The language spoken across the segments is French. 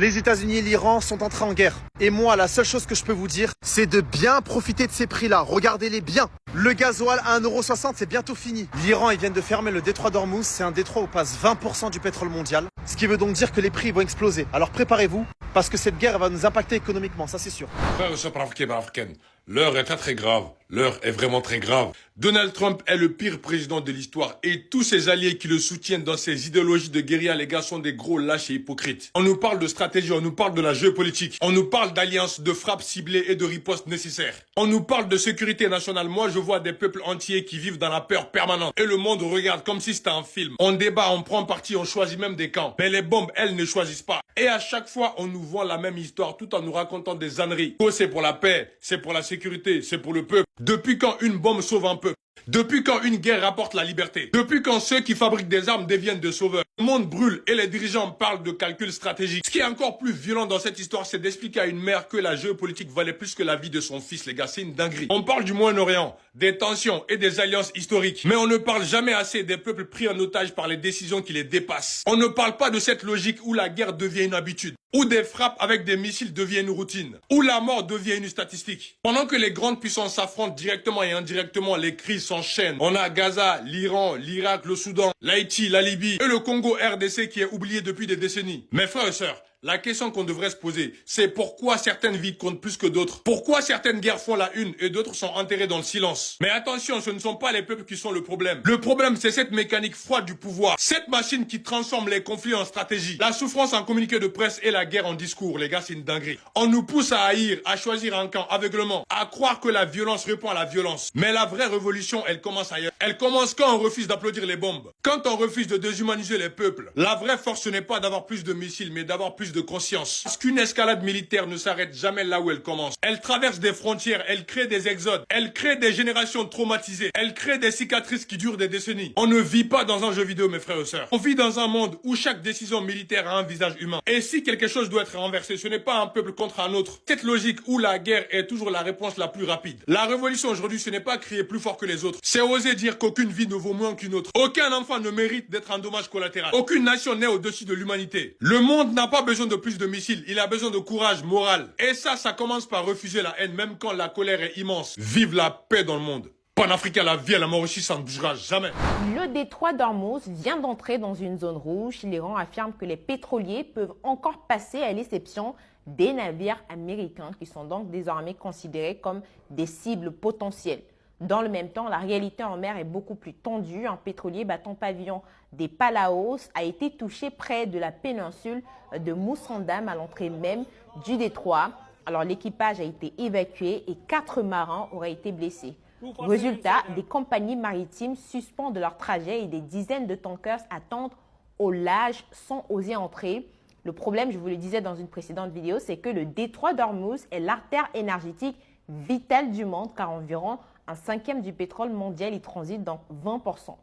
Les États-Unis et l'Iran sont entrés en guerre. Et moi, la seule chose que je peux vous dire, c'est de bien profiter de ces prix-là. Regardez-les bien. Le gasoil à 1,60 €, c'est bientôt fini. L'Iran, ils viennent de fermer le détroit d'Ormuz. C'est un détroit où passe 20% du pétrole mondial. Ce qui veut donc dire que les prix vont exploser. Alors préparez-vous, parce que cette guerre va nous impacter économiquement, ça c'est sûr. Frères et sœurs panafricaines, l'heure est très grave. L'heure est vraiment très grave. Donald Trump est le pire président de l'histoire et tous ses alliés qui le soutiennent dans ses idéologies de guérilla, les gars, sont des gros lâches et hypocrites. On nous parle de stratégie, on nous parle de la géopolitique, on nous parle d'alliances, de frappes ciblées et de ripostes nécessaires. On nous parle de sécurité nationale. Moi, je vois des peuples entiers qui vivent dans la peur permanente et le monde regarde comme si c'était un film. On débat, on prend parti, on choisit même des camps. Mais les bombes, elles ne choisissent pas. Et à chaque fois, on nous vend la même histoire tout en nous racontant des âneries. Oh, c'est pour la paix, c'est pour la sécurité, c'est pour le peuple. Depuis quand une bombe sauve un peuple? Depuis quand une guerre rapporte la liberté? Depuis quand ceux qui fabriquent des armes deviennent des sauveurs? Le monde brûle et les dirigeants parlent de calcul stratégique. Ce qui est encore plus violent dans cette histoire, c'est d'expliquer à une mère que la géopolitique valait plus que la vie de son fils, les gars. C'est une dinguerie. On parle du Moyen-Orient, des tensions et des alliances historiques. Mais on ne parle jamais assez des peuples pris en otage par les décisions qui les dépassent. On ne parle pas de cette logique où la guerre devient une habitude, où des frappes avec des missiles deviennent une routine, où la mort devient une statistique. Pendant que les grandes puissances s'affrontent directement et indirectement, les crises s'enchaînent. On a Gaza, l'Iran, l'Irak, le Soudan, l'Haïti, la Libye et le Congo RDC qui est oublié depuis des décennies. Mes frères et sœurs, la question qu'on devrait se poser, c'est pourquoi certaines vies comptent plus que d'autres? Pourquoi certaines guerres font la une et d'autres sont enterrées dans le silence? Mais attention, ce ne sont pas les peuples qui sont le problème. Le problème, c'est cette mécanique froide du pouvoir. Cette machine qui transforme les conflits en stratégie. La souffrance en communiqué de presse et la guerre en discours. Les gars, c'est une dinguerie. On nous pousse à haïr, à choisir un camp aveuglement, à croire que la violence répond à la violence. Mais la vraie révolution, elle commence ailleurs. Elle commence quand on refuse d'applaudir les bombes. Quand on refuse de déshumaniser les peuples. La vraie force, ce n'est pas d'avoir plus de missiles, mais d'avoir plus de conscience. Parce qu'une escalade militaire ne s'arrête jamais là où elle commence. Elle traverse des frontières, elle crée des exodes, elle crée des générations traumatisées, elle crée des cicatrices qui durent des décennies. On ne vit pas dans un jeu vidéo, mes frères et sœurs. On vit dans un monde où chaque décision militaire a un visage humain. Et si quelque chose doit être renversé, ce n'est pas un peuple contre un autre. Cette logique où la guerre est toujours la réponse la plus rapide. La révolution aujourd'hui, ce n'est pas crier plus fort que les autres. C'est oser dire qu'aucune vie ne vaut moins qu'une autre. Aucun enfant ne mérite d'être un dommage collatéral. Aucune nation n'est au-dessus de l'humanité. Le monde n'a pas besoin de plus de missiles, il a besoin de courage moral. Et ça commence par refuser la haine, même quand la colère est immense. Vive la paix dans le monde. Panafricain, la vie à la mort ici, ça ne bougera jamais. Le détroit d'Ormuz vient d'entrer dans une zone rouge. L'Iran affirme que les pétroliers peuvent encore passer à l'exception des navires américains qui sont donc désormais considérés comme des cibles potentielles. Dans le même temps, la réalité en mer est beaucoup plus tendue. Un pétrolier battant pavillon des Palaos a été touché près de la péninsule de Moussandam à l'entrée même du détroit. Alors l'équipage a été évacué et 4 marins auraient été blessés. Résultat, des compagnies maritimes suspendent leur trajet et des dizaines de tankers attendent au large sans oser entrer. Le problème, je vous le disais dans une précédente vidéo, c'est que le détroit d'Ormuz est l'artère énergétique vitale du monde car environ un cinquième du pétrole mondial y transite, donc 20%.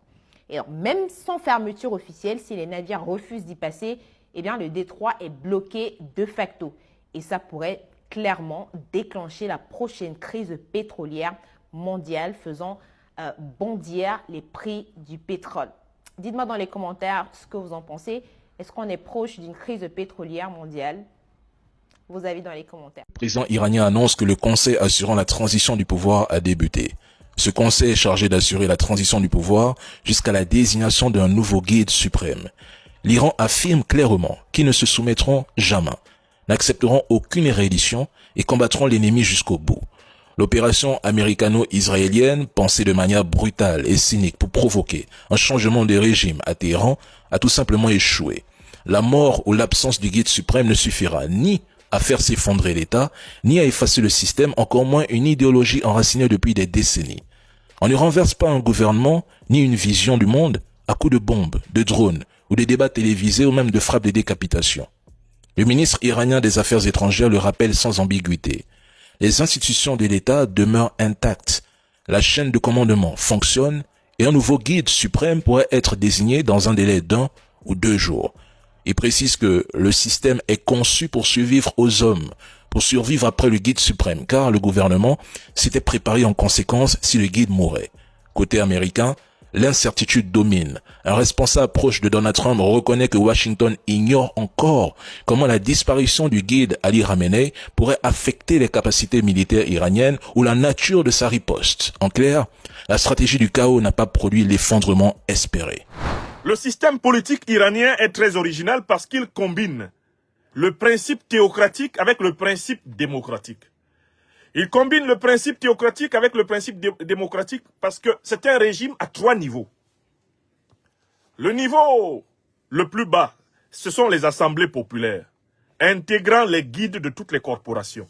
Et alors, même sans fermeture officielle, si les navires refusent d'y passer, eh bien, le détroit est bloqué de facto. Et ça pourrait clairement déclencher la prochaine crise pétrolière mondiale, faisant bondir les prix du pétrole. Dites-moi dans les commentaires ce que vous en pensez. Est-ce qu'on est proche d'une crise pétrolière mondiale? Vos avis dans les commentaires. Le président iranien annonce que le conseil assurant la transition du pouvoir a débuté. Ce conseil est chargé d'assurer la transition du pouvoir jusqu'à la désignation d'un nouveau guide suprême. L'Iran affirme clairement qu'ils ne se soumettront jamais, n'accepteront aucune réédition et combattront l'ennemi jusqu'au bout. L'opération américano-israélienne, pensée de manière brutale et cynique pour provoquer un changement de régime à Téhéran, a tout simplement échoué. La mort ou l'absence du guide suprême ne suffira ni à faire s'effondrer l'État, ni à effacer le système, encore moins une idéologie enracinée depuis des décennies. On ne renverse pas un gouvernement, ni une vision du monde, à coups de bombes, de drones, ou de débats télévisés, ou même de frappes de décapitation. Le ministre iranien des Affaires étrangères le rappelle sans ambiguïté. Les institutions de l'État demeurent intactes. La chaîne de commandement fonctionne, et un nouveau guide suprême pourrait être désigné dans un délai d'1 ou 2 jours. Il précise que le système est conçu pour survivre aux hommes, pour survivre après le guide suprême, car le gouvernement s'était préparé en conséquence si le guide mourait. Côté américain, l'incertitude domine. Un responsable proche de Donald Trump reconnaît que Washington ignore encore comment la disparition du guide Ali Khamenei pourrait affecter les capacités militaires iraniennes ou la nature de sa riposte. En clair, la stratégie du chaos n'a pas produit l'effondrement espéré. Le système politique iranien est très original parce qu'il combine le principe théocratique avec le principe démocratique. Il combine le principe théocratique avec le principe démocratique parce que c'est un régime à 3 niveaux. Le niveau le plus bas, ce sont les assemblées populaires, intégrant les guides de toutes les corporations.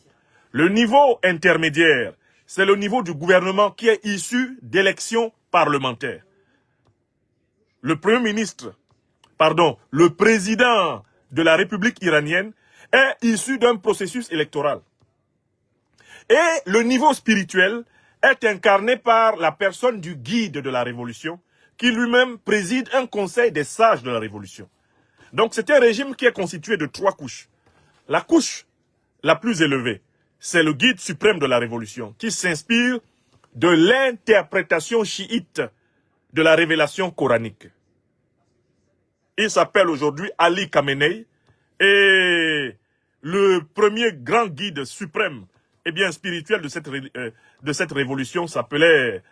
Le niveau intermédiaire, c'est le niveau du gouvernement qui est issu d'élections parlementaires. Le président de la République iranienne est issu d'un processus électoral. Et le niveau spirituel est incarné par la personne du guide de la révolution, qui lui-même préside un conseil des sages de la révolution. Donc c'est un régime qui est constitué de 3 couches. La couche la plus élevée, c'est le guide suprême de la révolution, qui s'inspire de l'interprétation chiite de la révélation coranique. Il s'appelle aujourd'hui Ali Khamenei, et le premier grand guide suprême spirituel de cette révolution s'appelait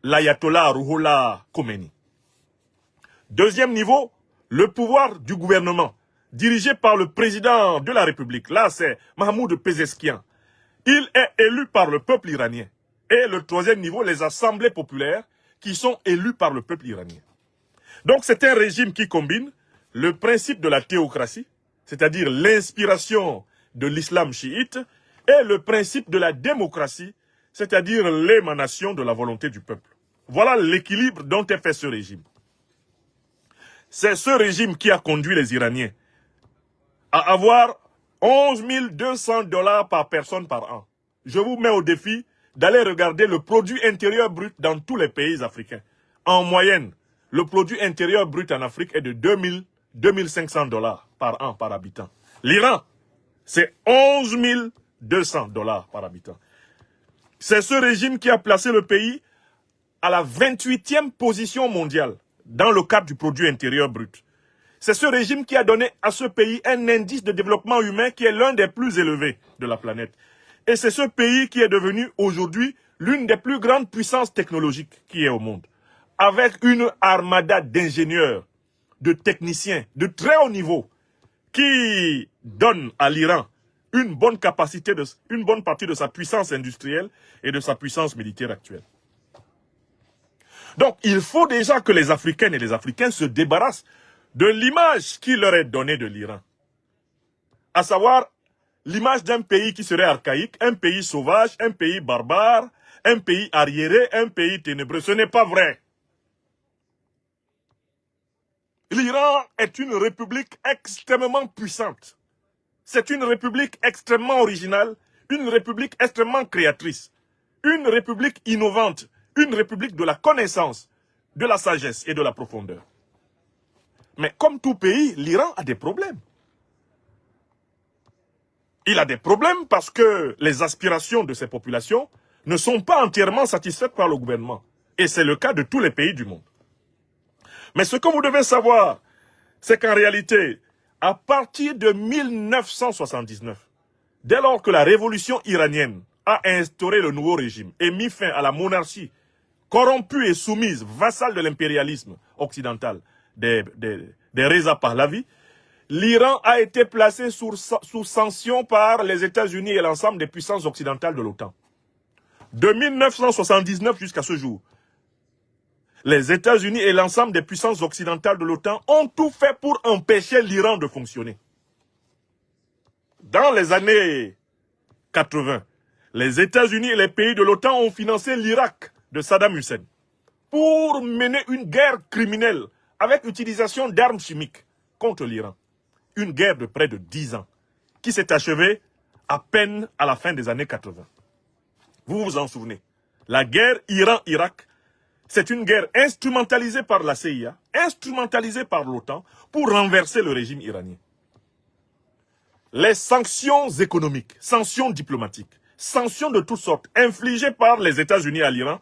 l'Ayatollah Ruhollah Khomeini. Deuxième niveau, le pouvoir du gouvernement, dirigé par le président de la République. Là, c'est Mahmoud Pezeskian. Il est élu par le peuple iranien. Et le troisième niveau, les assemblées populaires qui sont élues par le peuple iranien. Donc, c'est un régime qui combine le principe de la théocratie, c'est-à-dire l'inspiration de l'islam chiite, et le principe de la démocratie, c'est-à-dire l'émanation de la volonté du peuple. Voilà l'équilibre dont est fait ce régime. C'est ce régime qui a conduit les Iraniens à avoir 11 200 $ par personne par an. Je vous mets au défi d'aller regarder le produit intérieur brut dans tous les pays africains. En moyenne, le produit intérieur brut en Afrique est de 2500 $ par an par habitant. L'Iran, c'est 11 200 $ par habitant. C'est ce régime qui a placé le pays à la 28e position mondiale dans le cadre du produit intérieur brut. C'est ce régime qui a donné à ce pays un indice de développement humain qui est l'un des plus élevés de la planète. Et c'est ce pays qui est devenu aujourd'hui l'une des plus grandes puissances technologiques qui est au monde, avec une armada d'ingénieurs, de techniciens de très haut niveau qui donne à l'Iran une bonne partie de sa puissance industrielle et de sa puissance militaire actuelle. Donc, il faut déjà que les Africaines et les Africains se débarrassent de l'image qui leur est donnée de l'Iran. À savoir, l'image d'un pays qui serait archaïque, un pays sauvage, un pays barbare, un pays arriéré, un pays ténébreux. Ce n'est pas vrai. L'Iran est une république extrêmement puissante. C'est une république extrêmement originale, une république extrêmement créatrice, une république innovante, une république de la connaissance, de la sagesse et de la profondeur. Mais comme tout pays, l'Iran a des problèmes. Il a des problèmes parce que les aspirations de ces populations ne sont pas entièrement satisfaites par le gouvernement. Et c'est le cas de tous les pays du monde. Mais ce que vous devez savoir, c'est qu'en réalité, à partir de 1979, dès lors que la révolution iranienne a instauré le nouveau régime et mis fin à la monarchie corrompue et soumise, vassale de l'impérialisme occidental des Reza Pahlavi, l'Iran a été placé sous sanction par les États-Unis et l'ensemble des puissances occidentales de l'OTAN. De 1979 jusqu'à ce jour, les États-Unis et l'ensemble des puissances occidentales de l'OTAN ont tout fait pour empêcher l'Iran de fonctionner. Dans les années 80, les États-Unis et les pays de l'OTAN ont financé l'Irak de Saddam Hussein pour mener une guerre criminelle avec l'utilisation d'armes chimiques contre l'Iran. Une guerre de près de 10 ans qui s'est achevée à peine à la fin des années 80. Vous vous en souvenez. La guerre Iran-Irak, c'est une guerre instrumentalisée par la CIA, instrumentalisée par l'OTAN pour renverser le régime iranien. Les sanctions économiques, sanctions diplomatiques, sanctions de toutes sortes infligées par les États-Unis à l'Iran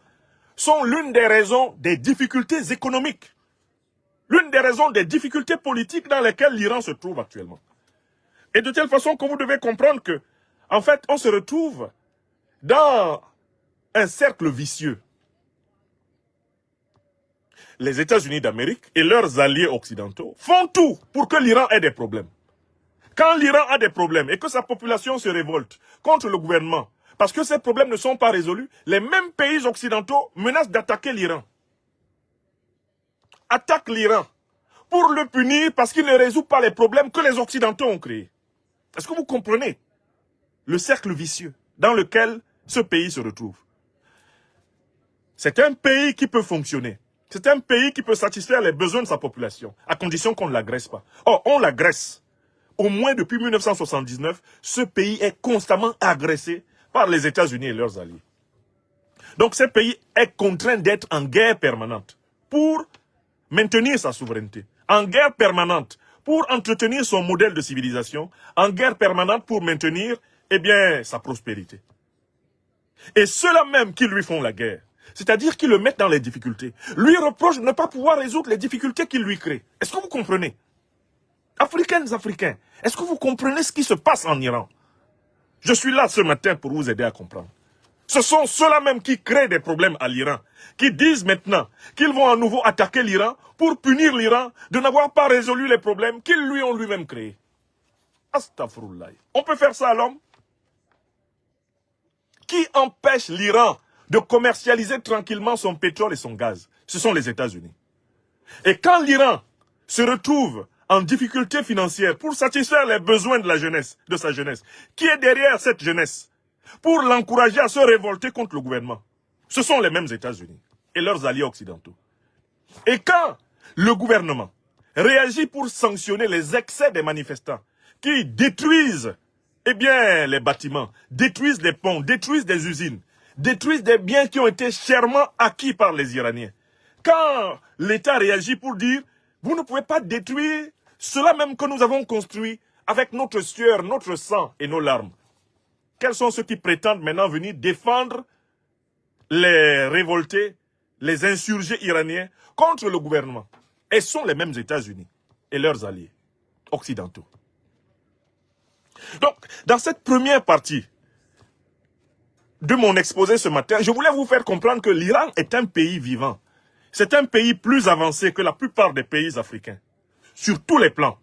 sont l'une des raisons des difficultés économiques, l'une des raisons des difficultés politiques dans lesquelles l'Iran se trouve actuellement. Et de telle façon que vous devez comprendre que, en fait, on se retrouve dans un cercle vicieux. Les États-Unis d'Amérique et leurs alliés occidentaux font tout pour que l'Iran ait des problèmes. Quand l'Iran a des problèmes et que sa population se révolte contre le gouvernement, parce que ces problèmes ne sont pas résolus, les mêmes pays occidentaux menacent d'attaquer l'Iran. Attaquent l'Iran pour le punir parce qu'il ne résout pas les problèmes que les Occidentaux ont créés. Est-ce que vous comprenez le cercle vicieux dans lequel ce pays se retrouve? C'est un pays qui peut fonctionner. C'est un pays qui peut satisfaire les besoins de sa population, à condition qu'on ne l'agresse pas. Or, on l'agresse. Au moins depuis 1979, ce pays est constamment agressé par les États-Unis et leurs alliés. Donc ce pays est contraint d'être en guerre permanente pour maintenir sa souveraineté, en guerre permanente pour entretenir son modèle de civilisation, en guerre permanente pour maintenir, sa prospérité. Et ceux-là même qui lui font la guerre, c'est-à-dire qui le mettent dans les difficultés, lui reprochent de ne pas pouvoir résoudre les difficultés qu'il lui crée. Est-ce que vous comprenez? Africains, est-ce que vous comprenez ce qui se passe en Iran? Je suis là ce matin pour vous aider à comprendre. Ce sont ceux-là même qui créent des problèmes à l'Iran, qui disent maintenant qu'ils vont à nouveau attaquer l'Iran pour punir l'Iran de n'avoir pas résolu les problèmes qu'ils lui ont lui-même créés. Astaghfirullah. On peut faire ça à l'homme? Qui empêche l'Iran de commercialiser tranquillement son pétrole et son gaz? Ce sont les États-Unis. Et quand l'Iran se retrouve en difficulté financière pour satisfaire les besoins de la jeunesse, de sa jeunesse, qui est derrière cette jeunesse, pour l'encourager à se révolter contre le gouvernement? Ce sont les mêmes États-Unis et leurs alliés occidentaux. Et quand le gouvernement réagit pour sanctionner les excès des manifestants qui détruisent les bâtiments, détruisent les ponts, détruisent des usines, détruisent des biens qui ont été chèrement acquis par les Iraniens. Quand l'État réagit pour dire « Vous ne pouvez pas détruire cela même que nous avons construit avec notre sueur, notre sang et nos larmes », quels sont ceux qui prétendent maintenant venir défendre les révoltés, les insurgés iraniens contre le gouvernement? Et ce sont les mêmes États-Unis et leurs alliés occidentaux. Donc, dans cette première partie de mon exposé ce matin, je voulais vous faire comprendre que l'Iran est un pays vivant. C'est un pays plus avancé que la plupart des pays africains, sur tous les plans.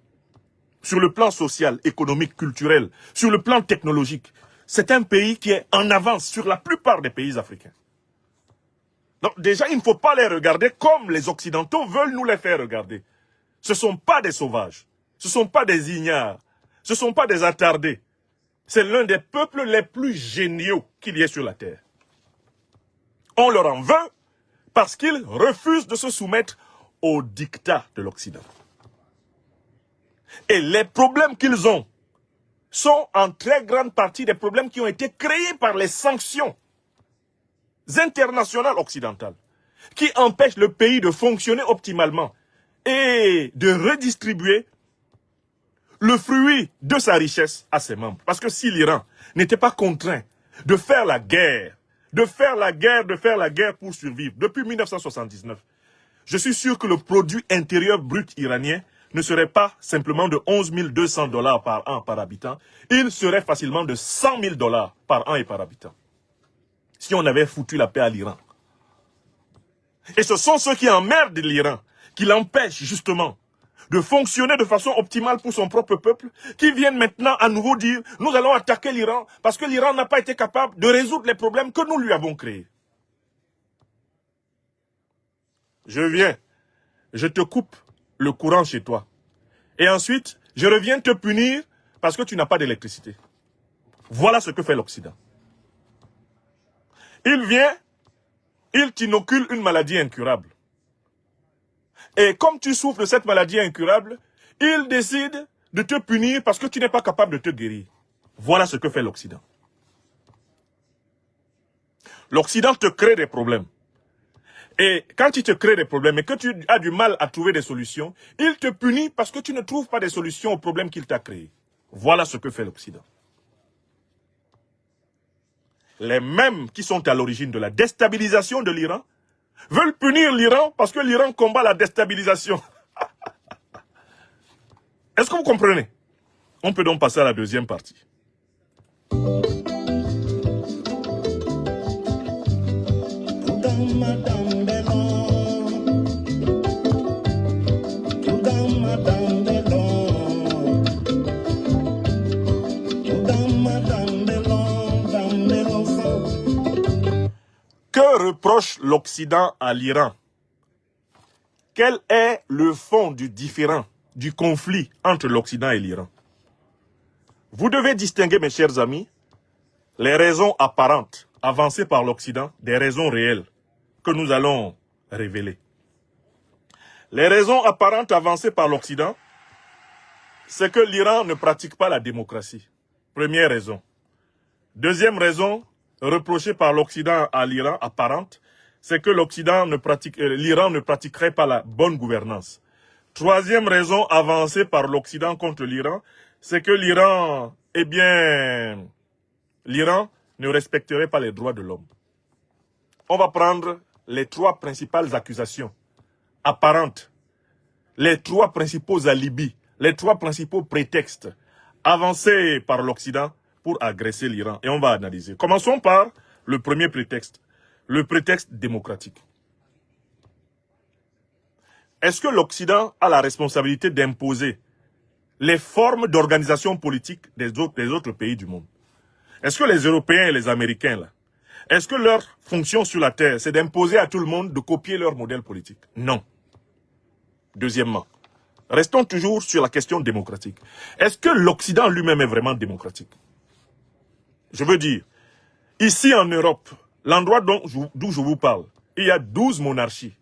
Sur le plan social, économique, culturel, sur le plan technologique. C'est un pays qui est en avance sur la plupart des pays africains. Donc déjà, il ne faut pas les regarder comme les Occidentaux veulent nous les faire regarder. Ce ne sont pas des sauvages, ce ne sont pas des ignares, ce ne sont pas des attardés. C'est l'un des peuples les plus géniaux qu'il y ait sur la terre. On leur en veut parce qu'ils refusent de se soumettre au diktat de l'Occident. Et les problèmes qu'ils ont sont en très grande partie des problèmes qui ont été créés par les sanctions internationales occidentales, qui empêchent le pays de fonctionner optimalement et de redistribuer le fruit de sa richesse à ses membres. Parce que si l'Iran n'était pas contraint de faire la guerre, pour survivre depuis 1979, je suis sûr que le produit intérieur brut iranien ne serait pas simplement de 11 200 $ par an par habitant, il serait facilement de 100 000 $ par an et par habitant. Si on avait foutu la paix à l'Iran. Et ce sont ceux qui emmerdent l'Iran, qui l'empêchent justement de fonctionner de façon optimale pour son propre peuple, qui viennent maintenant à nouveau dire « Nous allons attaquer l'Iran parce que l'Iran n'a pas été capable de résoudre les problèmes que nous lui avons créés. » Je viens, je te coupe le courant chez toi. Et ensuite, je reviens te punir parce que tu n'as pas d'électricité. Voilà ce que fait l'Occident. Il vient, il t'inocule une maladie incurable. Et comme tu souffres de cette maladie incurable, il décide de te punir parce que tu n'es pas capable de te guérir. Voilà ce que fait l'Occident. L'Occident te crée des problèmes. Et quand il te crée des problèmes et que tu as du mal à trouver des solutions, il te punit parce que tu ne trouves pas des solutions aux problèmes qu'il t'a créés. Voilà ce que fait l'Occident. Les mêmes qui sont à l'origine de la déstabilisation de l'Iran veulent punir l'Iran parce que l'Iran combat la déstabilisation. Est-ce que vous comprenez? On peut donc passer à la deuxième partie. Que reproche l'Occident à l'Iran? Quel est le fond du différend, du conflit entre l'Occident et l'Iran? Vous devez distinguer, mes chers amis, les raisons apparentes avancées par l'Occident des raisons réelles que nous allons révéler. Les raisons apparentes avancées par l'Occident, c'est que l'Iran ne pratique pas la démocratie. Première raison. Deuxième raison, reprochée par l'Occident à l'Iran, apparente, c'est que l'Iran ne pratiquerait pas la bonne gouvernance. Troisième raison avancée par l'Occident contre l'Iran, c'est que l'Iran ne respecterait pas les droits de l'homme. On va prendre les trois principales accusations apparentes, les trois principaux alibis, les trois principaux prétextes avancés par l'Occident pour agresser l'Iran. Et on va analyser. Commençons par le premier prétexte, le prétexte démocratique. Est-ce que l'Occident a la responsabilité d'imposer les formes d'organisation politique des autres pays du monde? Est-ce que les Européens et les Américains, là, est-ce que leur fonction sur la Terre, c'est d'imposer à tout le monde de copier leur modèle politique? Non. Deuxièmement, restons toujours sur la question démocratique. Est-ce que l'Occident lui-même est vraiment démocratique? Je veux dire, ici en Europe, l'endroit d'où je vous parle, il y a 12 monarchies.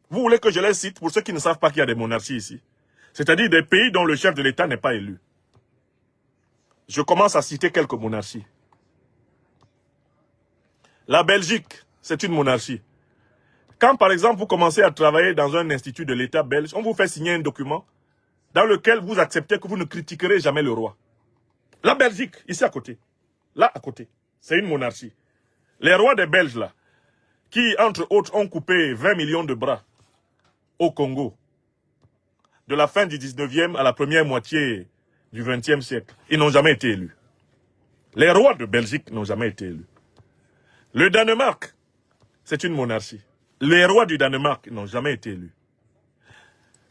Vous voulez que je les cite pour ceux qui ne savent pas qu'il y a des monarchies ici? C'est-à-dire des pays dont le chef de l'État n'est pas élu. Je commence à citer quelques monarchies. La Belgique, c'est une monarchie. Quand par exemple vous commencez à travailler dans un institut de l'État belge, on vous fait signer un document dans lequel vous acceptez que vous ne critiquerez jamais le roi. La Belgique, ici à côté, là à côté, c'est une monarchie. Les rois des Belges là, qui entre autres ont coupé 20 millions de bras au Congo, de la fin du 19e à la première moitié du 20e siècle, ils n'ont jamais été élus. Les rois de Belgique n'ont jamais été élus. Le Danemark, c'est une monarchie. Les rois du Danemark n'ont jamais été élus.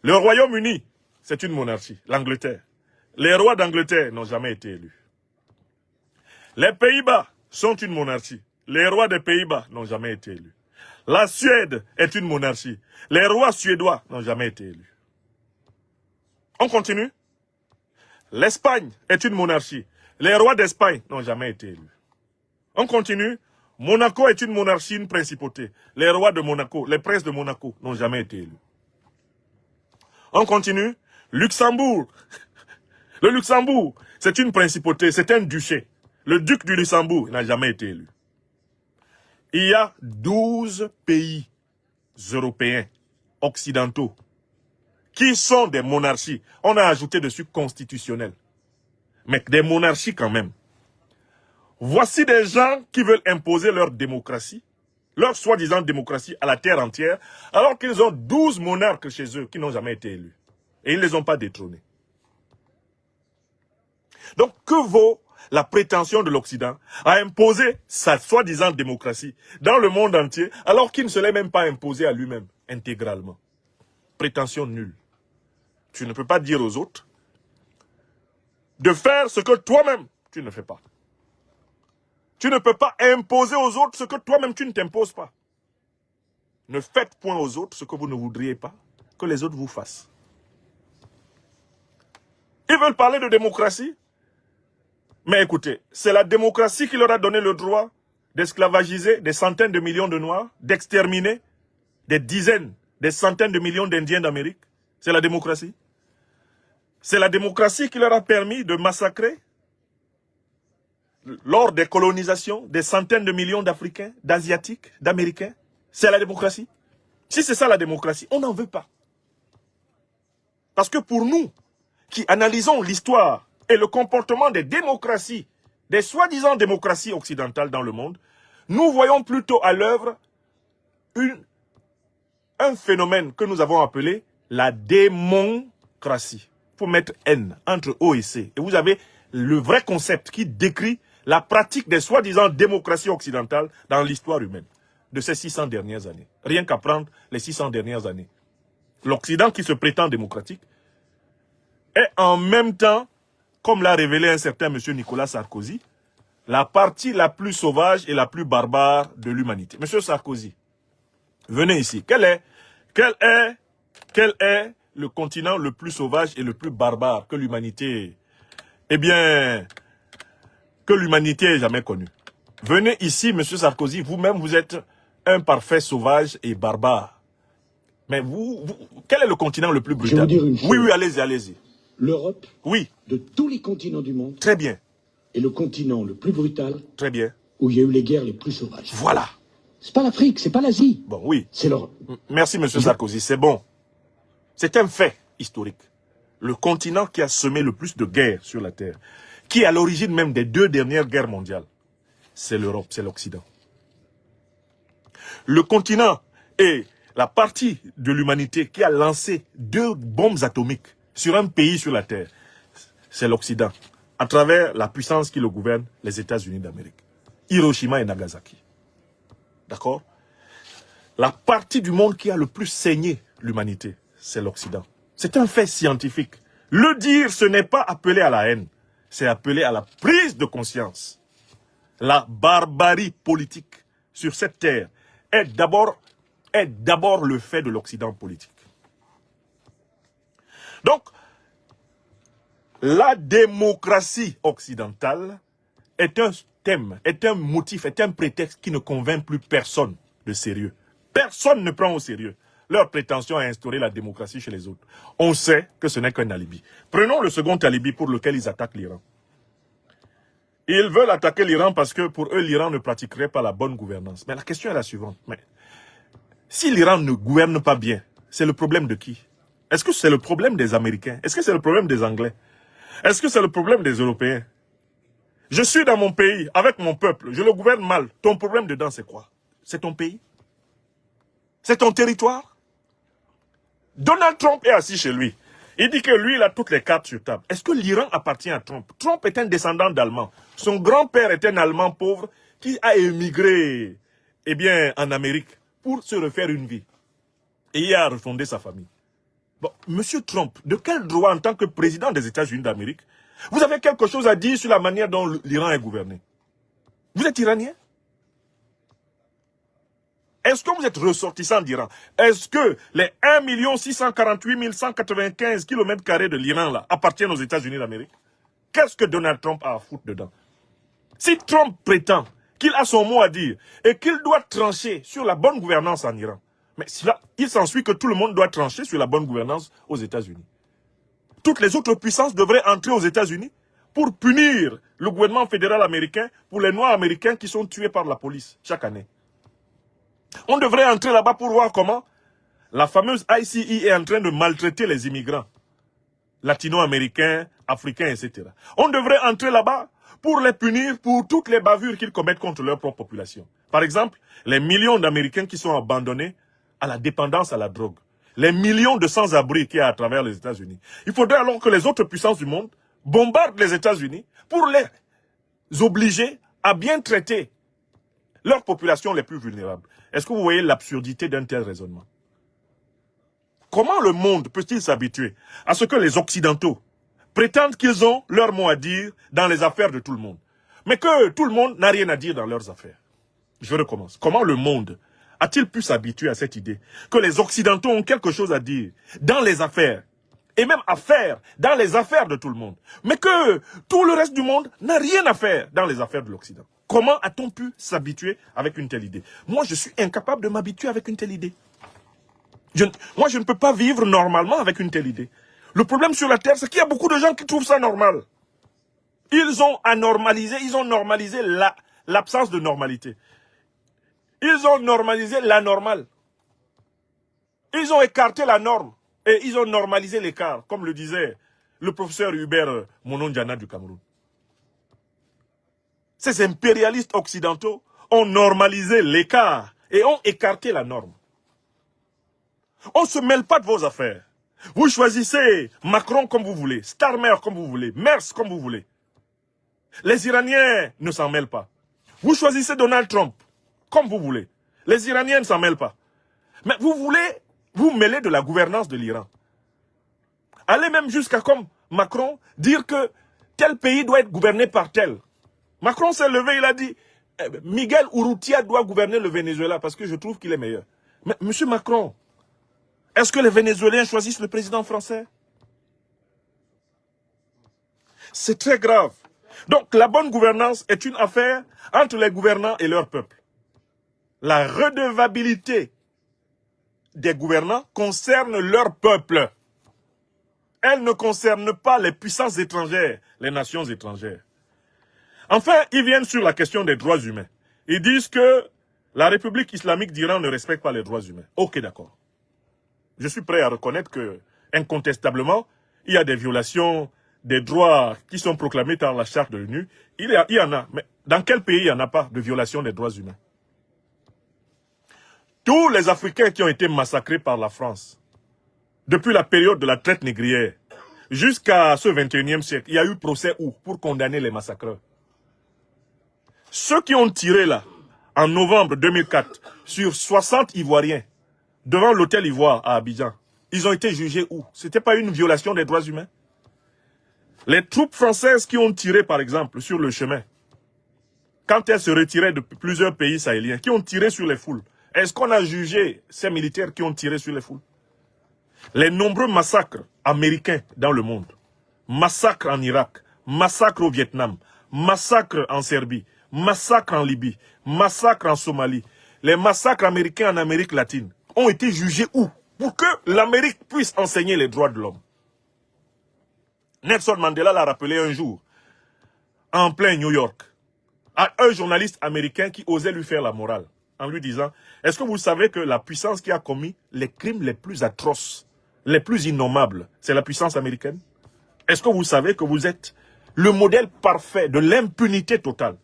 Le Royaume-Uni, c'est une monarchie. L'Angleterre. Les rois d'Angleterre n'ont jamais été élus. Les Pays-Bas sont une monarchie. Les rois des Pays-Bas n'ont jamais été élus. La Suède est une monarchie. Les rois suédois n'ont jamais été élus. On continue. L'Espagne est une monarchie. Les rois d'Espagne n'ont jamais été élus. On continue. Monaco est une monarchie, une principauté. Les rois de Monaco, les princes de Monaco n'ont jamais été élus. On continue. Luxembourg. Le Luxembourg, c'est une principauté, c'est un duché. Le duc du Luxembourg n'a jamais été élu. Il y a 12 pays européens, occidentaux, qui sont des monarchies. On a ajouté dessus constitutionnel. Mais des monarchies quand même. Voici des gens qui veulent imposer leur démocratie, leur soi-disant démocratie à la terre entière, alors qu'ils ont 12 monarques chez eux qui n'ont jamais été élus. Et ils ne les ont pas détrônés. Donc, que vaut la prétention de l'Occident à imposer sa soi-disant démocratie dans le monde entier, alors qu'il ne se l'est même pas imposé à lui-même, intégralement? Prétention nulle. Tu ne peux pas dire aux autres de faire ce que toi-même, tu ne fais pas. Tu ne peux pas imposer aux autres ce que toi-même, tu ne t'imposes pas. Ne faites point aux autres ce que vous ne voudriez pas que les autres vous fassent. Ils veulent parler de démocratie. Mais écoutez, c'est la démocratie qui leur a donné le droit d'esclavagiser des centaines de millions de Noirs, d'exterminer des dizaines, des centaines de millions d'Indiens d'Amérique. C'est la démocratie. C'est la démocratie qui leur a permis de massacrer, lors des colonisations, des centaines de millions d'Africains, d'Asiatiques, d'Américains. C'est la démocratie. Si c'est ça la démocratie, on n'en veut pas. Parce que pour nous, qui analysons l'histoire et le comportement des démocraties, des soi-disant démocraties occidentales dans le monde, nous voyons plutôt à l'œuvre un phénomène que nous avons appelé la démocratie. Il faut mettre N entre O et C. Et vous avez le vrai concept qui décrit la pratique des soi-disant démocraties occidentales dans l'histoire humaine de ces 600 dernières années. Rien qu'à prendre les 600 dernières années. L'Occident qui se prétend démocratique est en même temps, comme l'a révélé un certain monsieur Nicolas Sarkozy, la partie la plus sauvage et la plus barbare de l'humanité. Monsieur Sarkozy, venez ici. Quel est le continent le plus sauvage et le plus barbare que l'humanité, eh bien, que l'humanité ait jamais connu? Venez ici, monsieur Sarkozy, vous-même, vous êtes un parfait sauvage et barbare. Mais quel est le continent le plus brutal? Je vais vous dire une chose. Oui, allez-y, allez-y. L'Europe, oui, de tous les continents du monde, très bien, est le continent le plus brutal, très bien, où il y a eu les guerres les plus sauvages. Voilà. C'est pas l'Afrique, c'est pas l'Asie. Bon, oui. C'est l'Europe. Merci, monsieur Sarkozy, c'est bon. C'est un fait historique. Le continent qui a semé le plus de guerres sur la Terre, qui est à l'origine même des 2 dernières guerres mondiales, c'est l'Europe, c'est l'Occident. Le continent est la partie de l'humanité qui a lancé 2 bombes atomiques sur un pays sur la Terre. C'est l'Occident, à travers la puissance qui le gouverne, les États-Unis d'Amérique. Hiroshima et Nagasaki. D'accord? La partie du monde qui a le plus saigné l'humanité, c'est l'Occident. C'est un fait scientifique. Le dire, ce n'est pas appeler à la haine, c'est appeler à la prise de conscience. La barbarie politique sur cette terre est d'abord le fait de l'Occident politique. Donc, la démocratie occidentale est un thème, est un motif, est un prétexte qui ne convainc plus personne de sérieux. Personne ne prend au sérieux leur prétention à instaurer la démocratie chez les autres. On sait que ce n'est qu'un alibi. Prenons le second alibi pour lequel ils attaquent l'Iran. Ils veulent attaquer l'Iran parce que pour eux, l'Iran ne pratiquerait pas la bonne gouvernance. Mais la question est la suivante. Mais si l'Iran ne gouverne pas bien, c'est le problème de qui? Est-ce que c'est le problème des Américains? Est-ce que c'est le problème des Anglais? Est-ce que c'est le problème des Européens? Je suis dans mon pays, avec mon peuple, je le gouverne mal. Ton problème dedans, c'est quoi? C'est ton pays? C'est ton territoire? Donald Trump est assis chez lui. Il dit que lui, il a toutes les cartes sur table. Est-ce que l'Iran appartient à Trump? Trump est un descendant d'Allemands. Son grand-père est un Allemand pauvre qui a émigré, eh bien, en Amérique pour se refaire une vie. Et il a refondé sa famille. Bon, monsieur Trump, de quel droit, en tant que président des États-Unis d'Amérique, vous avez quelque chose à dire sur la manière dont l'Iran est gouverné? Vous êtes iranien? Est-ce que vous êtes ressortissant d'Iran? Est-ce que les 1 648 195 km² de l'Iran là appartiennent aux États-Unis d'Amérique? Qu'est-ce que Donald Trump a à foutre dedans? Si Trump prétend qu'il a son mot à dire et qu'il doit trancher sur la bonne gouvernance en Iran, mais il s'ensuit que tout le monde doit trancher sur la bonne gouvernance aux États-Unis. Toutes les autres puissances devraient entrer aux États-Unis pour punir le gouvernement fédéral américain pour les Noirs américains qui sont tués par la police chaque année. On devrait entrer là-bas pour voir comment la fameuse ICE est en train de maltraiter les immigrants latino-américains, africains, etc. On devrait entrer là-bas pour les punir pour toutes les bavures qu'ils commettent contre leur propre population. Par exemple, les millions d'Américains qui sont abandonnés à la dépendance à la drogue. Les millions de sans-abri qu'il y a à travers les États-Unis. Il faudrait alors que les autres puissances du monde bombardent les États-Unis pour les obliger à bien traiter leurs populations les plus vulnérables. Est-ce que vous voyez l'absurdité d'un tel raisonnement? Comment le monde peut-il s'habituer à ce que les Occidentaux prétendent qu'ils ont leur mot à dire dans les affaires de tout le monde, mais que tout le monde n'a rien à dire dans leurs affaires? Je recommence. Comment le monde a-t-il pu s'habituer à cette idée que les Occidentaux ont quelque chose à dire dans les affaires, et même à faire dans les affaires de tout le monde, mais que tout le reste du monde n'a rien à faire dans les affaires de l'Occident? Comment a-t-on pu s'habituer avec une telle idée? Moi, je suis incapable de m'habituer avec une telle idée. Moi, je ne peux pas vivre normalement avec une telle idée. Le problème sur la Terre, c'est qu'il y a beaucoup de gens qui trouvent ça normal. Ils ont normalisé l'absence de normalité. Ils ont normalisé l'anormal. Ils ont écarté la norme et ils ont normalisé l'écart, comme le disait le professeur Hubert Monondiana du Cameroun. Ces impérialistes occidentaux ont normalisé l'écart et ont écarté la norme. On ne se mêle pas de vos affaires. Vous choisissez Macron comme vous voulez, Starmer comme vous voulez, Merz comme vous voulez. Les Iraniens ne s'en mêlent pas. Vous choisissez Donald Trump comme vous voulez. Les Iraniens ne s'en mêlent pas. Mais vous voulez vous mêler de la gouvernance de l'Iran. Allez même jusqu'à, comme Macron, dire que tel pays doit être gouverné par tel. Macron s'est levé, il a dit, Miguel Urrutia doit gouverner le Venezuela parce que je trouve qu'il est meilleur. Mais monsieur Macron, est-ce que les Vénézuéliens choisissent le président français? C'est très grave. Donc la bonne gouvernance est une affaire entre les gouvernants et leur peuple. La redevabilité des gouvernants concerne leur peuple. Elle ne concerne pas les puissances étrangères, les nations étrangères. Enfin, ils viennent sur la question des droits humains. Ils disent que la République islamique d'Iran ne respecte pas les droits humains. Ok, d'accord. Je suis prêt à reconnaître que, incontestablement, il y a des violations des droits qui sont proclamés dans la charte de l'ONU. Il y en a. Mais dans quel pays il n'y en a pas de violation des droits humains? Tous les Africains qui ont été massacrés par la France, depuis la période de la traite négrière, jusqu'à ce 21e siècle, il y a eu procès où pour condamner les massacreurs? Ceux qui ont tiré là, en novembre 2004, sur 60 Ivoiriens, devant l'hôtel Ivoire à Abidjan, ils ont été jugés où? C'était pas une violation des droits humains? Les troupes françaises qui ont tiré, par exemple, sur le chemin, quand elles se retiraient de plusieurs pays sahéliens, qui ont tiré sur les foules, est-ce qu'on a jugé ces militaires qui ont tiré sur les foules? Les nombreux massacres américains dans le monde, massacres en Irak, massacres au Vietnam, massacres en Serbie, massacres en Libye, massacres en Somalie, les massacres américains en Amérique latine ont été jugés où? Pour que l'Amérique puisse enseigner les droits de l'homme. Nelson Mandela l'a rappelé un jour, en plein New York, à un journaliste américain qui osait lui faire la morale, en lui disant, est-ce que vous savez que la puissance qui a commis les crimes les plus atroces, les plus innommables, c'est la puissance américaine? Est-ce que vous savez que vous êtes le modèle parfait de l'impunité totale,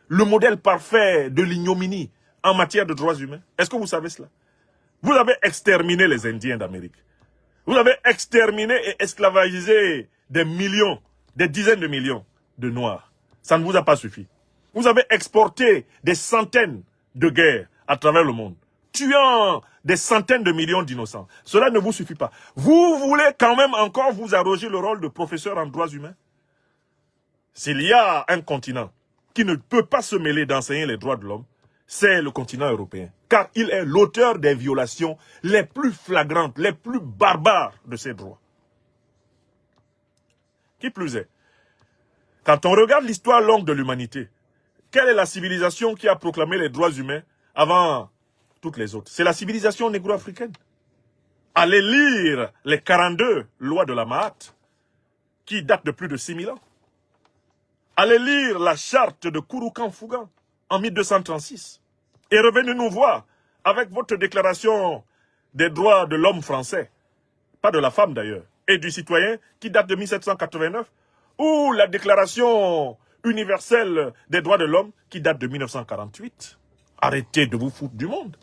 le modèle parfait de l'ignominie en matière de droits humains? Est-ce que vous savez cela? Vous avez exterminé les Indiens d'Amérique. Vous avez exterminé et esclavagisé des millions, des dizaines de millions de Noirs. Ça ne vous a pas suffi. Vous avez exporté des centaines de guerres à travers le monde, tuant des centaines de millions d'innocents. Cela ne vous suffit pas. Vous voulez quand même encore vous arroger le rôle de professeur en droits humains? S'il y a un continent qui ne peut pas se mêler d'enseigner les droits de l'homme, c'est le continent européen. Car il est l'auteur des violations les plus flagrantes, les plus barbares de ces droits. Qui plus est, quand on regarde l'histoire longue de l'humanité, quelle est la civilisation qui a proclamé les droits humains avant toutes les autres? C'est la civilisation négro-africaine. Allez lire les 42 lois de la Mahat, qui datent de plus de 6000 ans. Allez lire la charte de Kouroukan-Fougan en 1236. Et revenez nous voir avec votre déclaration des droits de l'homme français, pas de la femme d'ailleurs, et du citoyen qui date de 1789, ou la déclaration universelle des droits de l'homme qui date de 1948. Arrêtez de vous foutre du monde.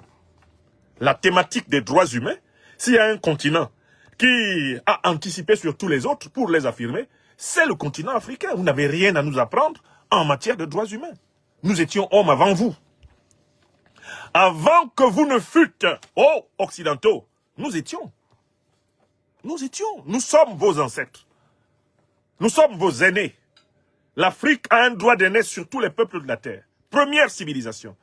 La thématique des droits humains, s'il y a un continent qui a anticipé sur tous les autres pour les affirmer, c'est le continent africain. Vous n'avez rien à nous apprendre en matière de droits humains. Nous étions hommes avant vous. Avant que vous ne fûtes, oh, occidentaux, nous étions. Nous sommes vos ancêtres. Nous sommes vos aînés. L'Afrique a un droit d'aînés sur tous les peuples de la terre. Première civilisation.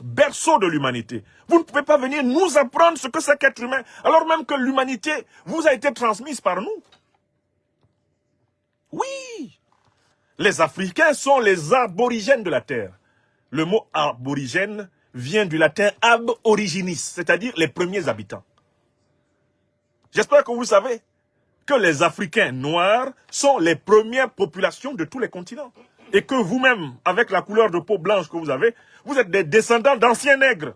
Berceau de l'humanité. Vous ne pouvez pas venir nous apprendre ce que c'est qu'être humain, alors même que l'humanité vous a été transmise par nous. Oui. Les Africains sont les aborigènes de la terre. Le mot aborigène vient du latin ab originis, c'est-à-dire les premiers habitants. J'espère que vous savez que les Africains noirs sont les premières populations de tous les continents. Et que vous-même, avec la couleur de peau blanche que vous avez, vous êtes des descendants d'anciens nègres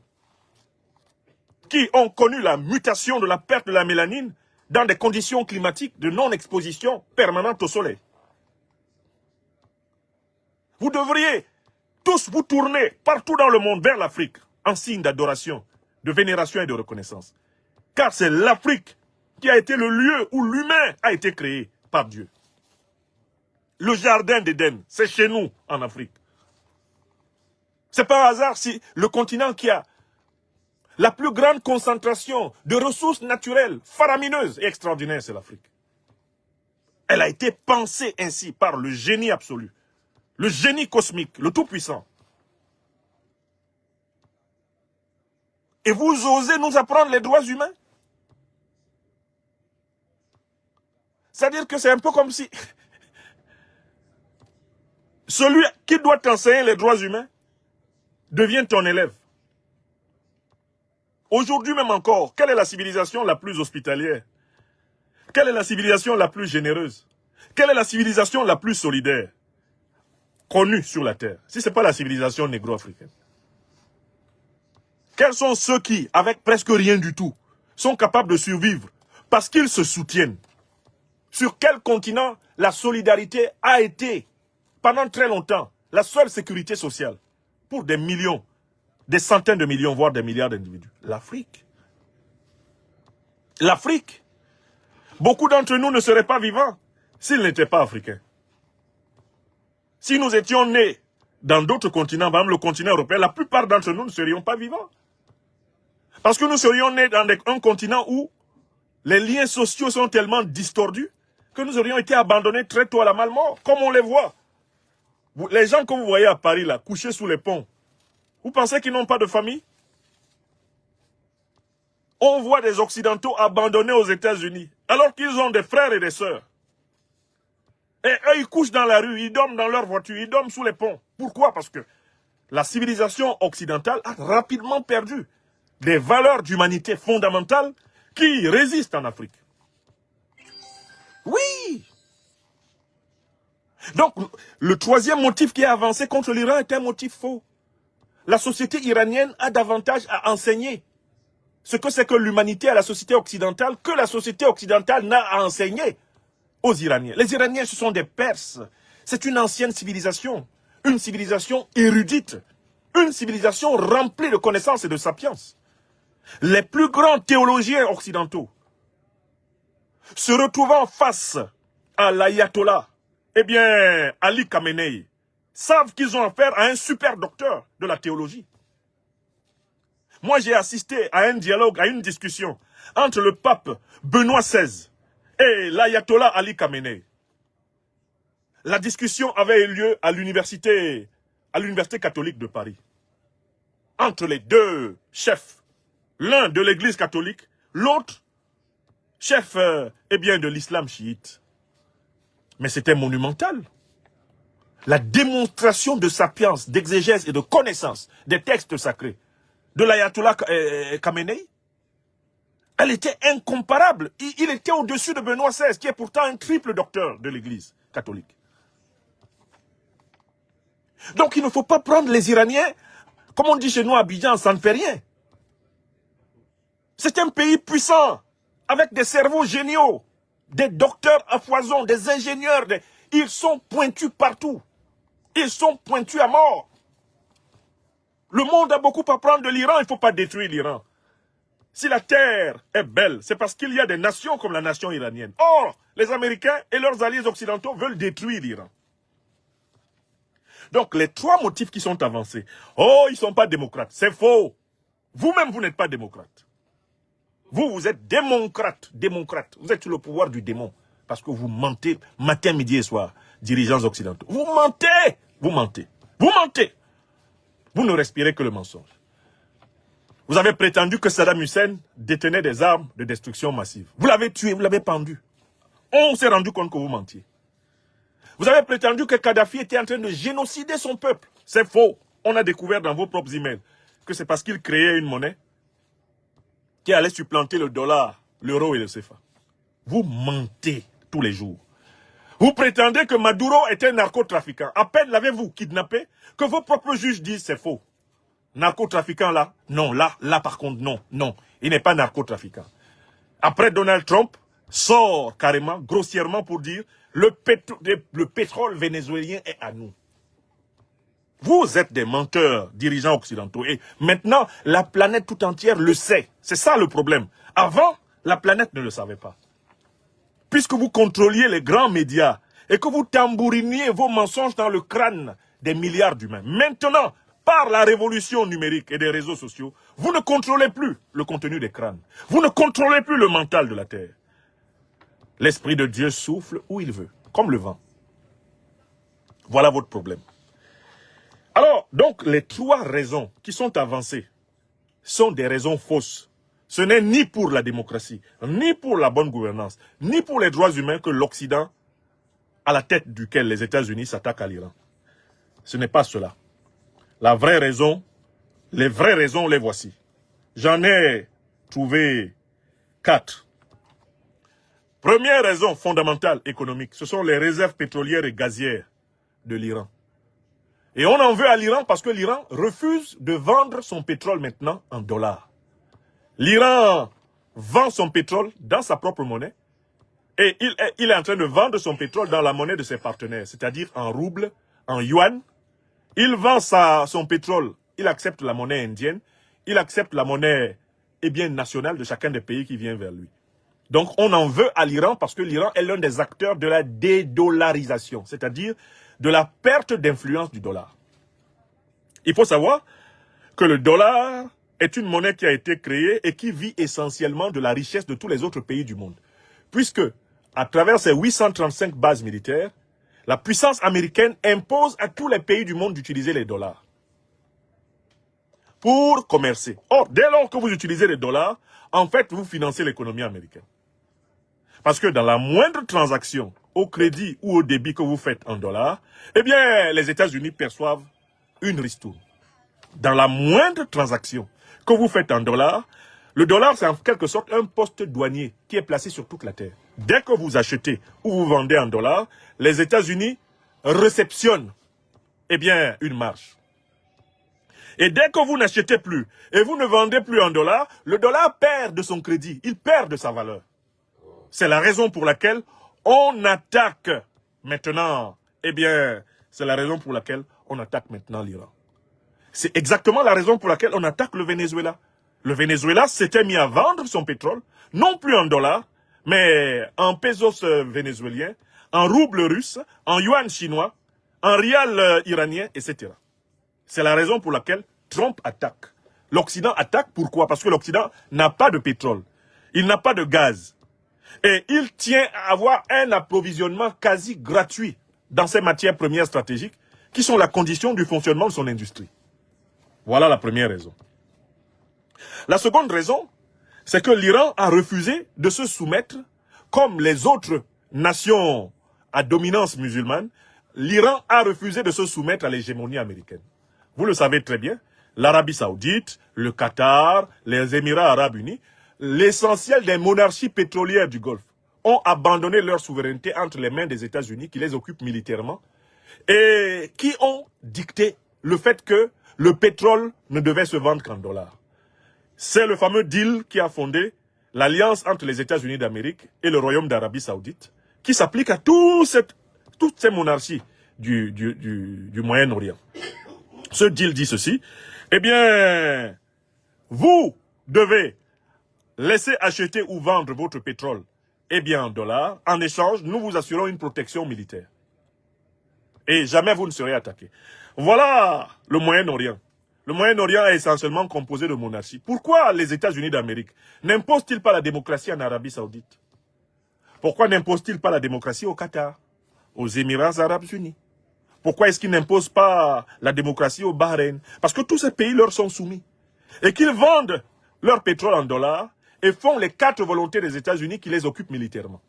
qui ont connu la mutation de la perte de la mélanine dans des conditions climatiques de non-exposition permanente au soleil. Vous devriez tous vous tourner partout dans le monde vers l'Afrique en signe d'adoration, de vénération et de reconnaissance. Car c'est l'Afrique qui a été le lieu où l'humain a été créé par Dieu. Le jardin d'Éden, c'est chez nous, en Afrique. C'est pas un hasard si le continent qui a la plus grande concentration de ressources naturelles, faramineuses et extraordinaires, c'est l'Afrique. Elle a été pensée ainsi par le génie absolu, le génie cosmique, le Tout-Puissant. Et vous osez nous apprendre les droits humains? C'est-à-dire que c'est un peu comme si celui qui doit t'enseigner les droits humains devient ton élève. Aujourd'hui même encore, quelle est la civilisation la plus hospitalière? Quelle est la civilisation la plus généreuse? Quelle est la civilisation la plus solidaire connue sur la terre? Si ce n'est pas la civilisation négro-africaine. Quels sont ceux qui, avec presque rien du tout, sont capables de survivre parce qu'ils se soutiennent? Sur quel continent la solidarité a été, pendant très longtemps, la seule sécurité sociale pour des millions, des centaines de millions, voire des milliards d'individus? L'Afrique. L'Afrique. Beaucoup d'entre nous ne seraient pas vivants s'ils n'étaient pas africains. Si nous étions nés dans d'autres continents, par exemple le continent européen, la plupart d'entre nous ne serions pas vivants. Parce que nous serions nés dans un continent où les liens sociaux sont tellement distordus que nous aurions été abandonnés très tôt à la malmort, comme on les voit. Les gens que vous voyez à Paris, là, couchés sous les ponts, vous pensez qu'ils n'ont pas de famille? On voit des Occidentaux abandonnés aux États-Unis, alors qu'ils ont des frères et des sœurs. Et eux, ils couchent dans la rue, ils dorment dans leur voiture, ils dorment sous les ponts. Pourquoi? Parce que la civilisation occidentale a rapidement perdu des valeurs d'humanité fondamentales qui résistent en Afrique. Oui! Donc, le troisième motif qui est avancé contre l'Iran est un motif faux. La société iranienne a davantage à enseigner ce que c'est que l'humanité à la société occidentale que la société occidentale n'a à enseigner aux Iraniens. Les Iraniens, ce sont des Perses. C'est une ancienne civilisation. Une civilisation érudite. Une civilisation remplie de connaissances et de sapience. Les plus grands théologiens occidentaux, se retrouvant face à l'ayatollah, eh bien, Ali Khamenei, savent qu'ils ont affaire à un super docteur de la théologie. Moi, j'ai assisté à un dialogue, à une discussion entre le pape Benoît XVI et l'ayatollah Ali Khamenei. La discussion avait eu lieu à l'université catholique de Paris. Entre les deux chefs, l'un de l'église catholique, l'autre chef de l'islam chiite. Mais c'était monumental. La démonstration de sapience, d'exégèse et de connaissance des textes sacrés de l'ayatollah Khamenei, elle était incomparable. Il était au-dessus de Benoît XVI, qui est pourtant un triple docteur de l'église catholique. Donc il ne faut pas prendre les Iraniens, comme on dit chez nous à Abidjan, ça ne fait rien. C'est un pays puissant, avec des cerveaux géniaux, des docteurs à foison, des ingénieurs. Ils sont pointus partout. Ils sont pointus à mort. Le monde a beaucoup à prendre de l'Iran, il ne faut pas détruire l'Iran. Si la terre est belle, c'est parce qu'il y a des nations comme la nation iranienne. Or, les Américains et leurs alliés occidentaux veulent détruire l'Iran. Donc, les trois motifs qui sont avancés. Oh, ils ne sont pas démocrates. C'est faux. Vous-même, vous n'êtes pas démocrate. Vous êtes démocrate. Démocrate. Vous êtes sur le pouvoir du démon. Parce que vous mentez matin, midi et soir, dirigeants occidentaux. Vous mentez. Vous mentez. Vous mentez. Vous ne respirez que le mensonge. Vous avez prétendu que Saddam Hussein détenait des armes de destruction massive. Vous l'avez tué, vous l'avez pendu. On s'est rendu compte que vous mentiez. Vous avez prétendu que Kadhafi était en train de génocider son peuple. C'est faux. On a découvert dans vos propres emails que c'est parce qu'il créait une monnaie qui allait supplanter le dollar, l'euro et le CFA. Vous mentez tous les jours. Vous prétendez que Maduro était un narcotrafiquant. À peine l'avez-vous kidnappé que vos propres juges disent c'est faux. Narcotrafiquant là, non, là par contre, non, non. Il n'est pas narcotrafiquant. Après, Donald Trump sort carrément, grossièrement pour dire le pétrole vénézuélien est à nous. Vous êtes des menteurs, dirigeants occidentaux. Et maintenant, la planète tout entière le sait. C'est ça le problème. Avant, la planète ne le savait pas. Puisque vous contrôliez les grands médias et que vous tambouriniez vos mensonges dans le crâne des milliards d'humains. Maintenant, par la révolution numérique et des réseaux sociaux, vous ne contrôlez plus le contenu des crânes. Vous ne contrôlez plus le mental de la Terre. L'Esprit de Dieu souffle où il veut, comme le vent. Voilà votre problème. Alors, donc, les trois raisons qui sont avancées sont des raisons fausses. Ce n'est ni pour la démocratie, ni pour la bonne gouvernance, ni pour les droits humains que l'Occident, à la tête duquel les États-Unis s'attaquent à l'Iran. Ce n'est pas cela. La vraie raison, les vraies raisons, les voici. J'en ai trouvé 4. Première raison fondamentale économique, ce sont les réserves pétrolières et gazières de l'Iran. Et on en veut à l'Iran parce que l'Iran refuse de vendre son pétrole maintenant en dollars. L'Iran vend son pétrole dans sa propre monnaie et il est en train de vendre son pétrole dans la monnaie de ses partenaires, c'est-à-dire en roubles, en yuan. Il vend son pétrole, il accepte la monnaie indienne, il accepte la monnaie nationale de chacun des pays qui vient vers lui. Donc on en veut à l'Iran parce que l'Iran est l'un des acteurs de la dédollarisation, c'est-à-dire de la perte d'influence du dollar. Il faut savoir que le dollar est une monnaie qui a été créée et qui vit essentiellement de la richesse de tous les autres pays du monde. Puisque, à travers ses 835 bases militaires, la puissance américaine impose à tous les pays du monde d'utiliser les dollars pour commercer. Or, dès lors que vous utilisez les dollars, en fait, vous financez l'économie américaine. Parce que dans la moindre transaction, au crédit ou au débit que vous faites en dollars, eh bien, les États-Unis perçoivent une ristourne. Dans la moindre transaction que vous faites en dollars, le dollar, c'est en quelque sorte un poste douanier qui est placé sur toute la Terre. Dès que vous achetez ou vous vendez en dollars, les États-Unis réceptionnent, une marge. Et dès que vous n'achetez plus et vous ne vendez plus en dollars, le dollar perd de son crédit, il perd de sa valeur. C'est la raison pour laquelle on attaque maintenant, c'est la raison pour laquelle on attaque maintenant l'Iran. C'est exactement la raison pour laquelle on attaque le Venezuela. Le Venezuela s'était mis à vendre son pétrole, non plus en dollars, mais en pesos vénézuéliens, en roubles russes, en yuan chinois, en rial iranien, etc. C'est la raison pour laquelle Trump attaque. L'Occident attaque, pourquoi? Parce que l'Occident n'a pas de pétrole, il n'a pas de gaz. Et il tient à avoir un approvisionnement quasi gratuit dans ces matières premières stratégiques qui sont la condition du fonctionnement de son industrie. Voilà la première raison. La seconde raison, c'est que l'Iran a refusé de se soumettre, comme les autres nations à dominance musulmane, l'Iran a refusé de se soumettre à l'hégémonie américaine. Vous le savez très bien, l'Arabie Saoudite, le Qatar, les Émirats Arabes Unis, l'essentiel des monarchies pétrolières du Golfe ont abandonné leur souveraineté entre les mains des États-Unis qui les occupent militairement et qui ont dicté le fait que le pétrole ne devait se vendre qu'en dollars. C'est le fameux deal qui a fondé l'alliance entre les États-Unis d'Amérique et le Royaume d'Arabie Saoudite qui s'applique à toutes ces monarchies du Moyen-Orient. Ce deal dit ceci, vous devez laissez acheter ou vendre votre pétrole, en dollars. En échange, nous vous assurons une protection militaire. Et jamais vous ne serez attaqué. Voilà le Moyen-Orient. Le Moyen-Orient est essentiellement composé de monarchies. Pourquoi les États-Unis d'Amérique n'imposent-ils pas la démocratie en Arabie Saoudite? Pourquoi n'imposent-ils pas la démocratie au Qatar, aux Émirats Arabes Unis? Pourquoi est-ce qu'ils n'imposent pas la démocratie au Bahreïn? Parce que tous ces pays leur sont soumis. Et qu'ils vendent leur pétrole en dollars et font les 4 volontés des États-Unis qui les occupent militairement.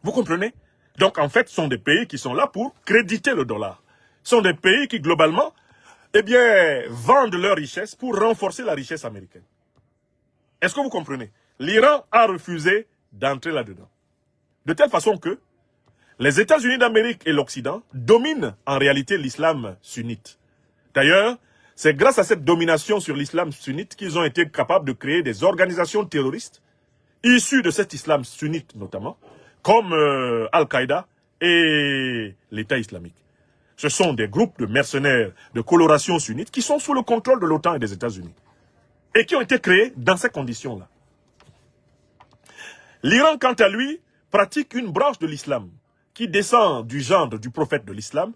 Vous comprenez? Donc, en fait, ce sont des pays qui sont là pour créditer le dollar. Ce sont des pays qui, globalement, vendent leur richesse pour renforcer la richesse américaine. Est-ce que vous comprenez? L'Iran a refusé d'entrer là-dedans. De telle façon que les États-Unis d'Amérique et l'Occident dominent en réalité l'islam sunnite. D'ailleurs, c'est grâce à cette domination sur l'islam sunnite qu'ils ont été capables de créer des organisations terroristes issues de cet islam sunnite notamment, comme Al-Qaïda et l'État islamique. Ce sont des groupes de mercenaires de coloration sunnite qui sont sous le contrôle de l'OTAN et des États-Unis. Et qui ont été créés dans ces conditions-là. L'Iran, quant à lui, pratique une branche de l'islam qui descend du gendre du prophète de l'islam,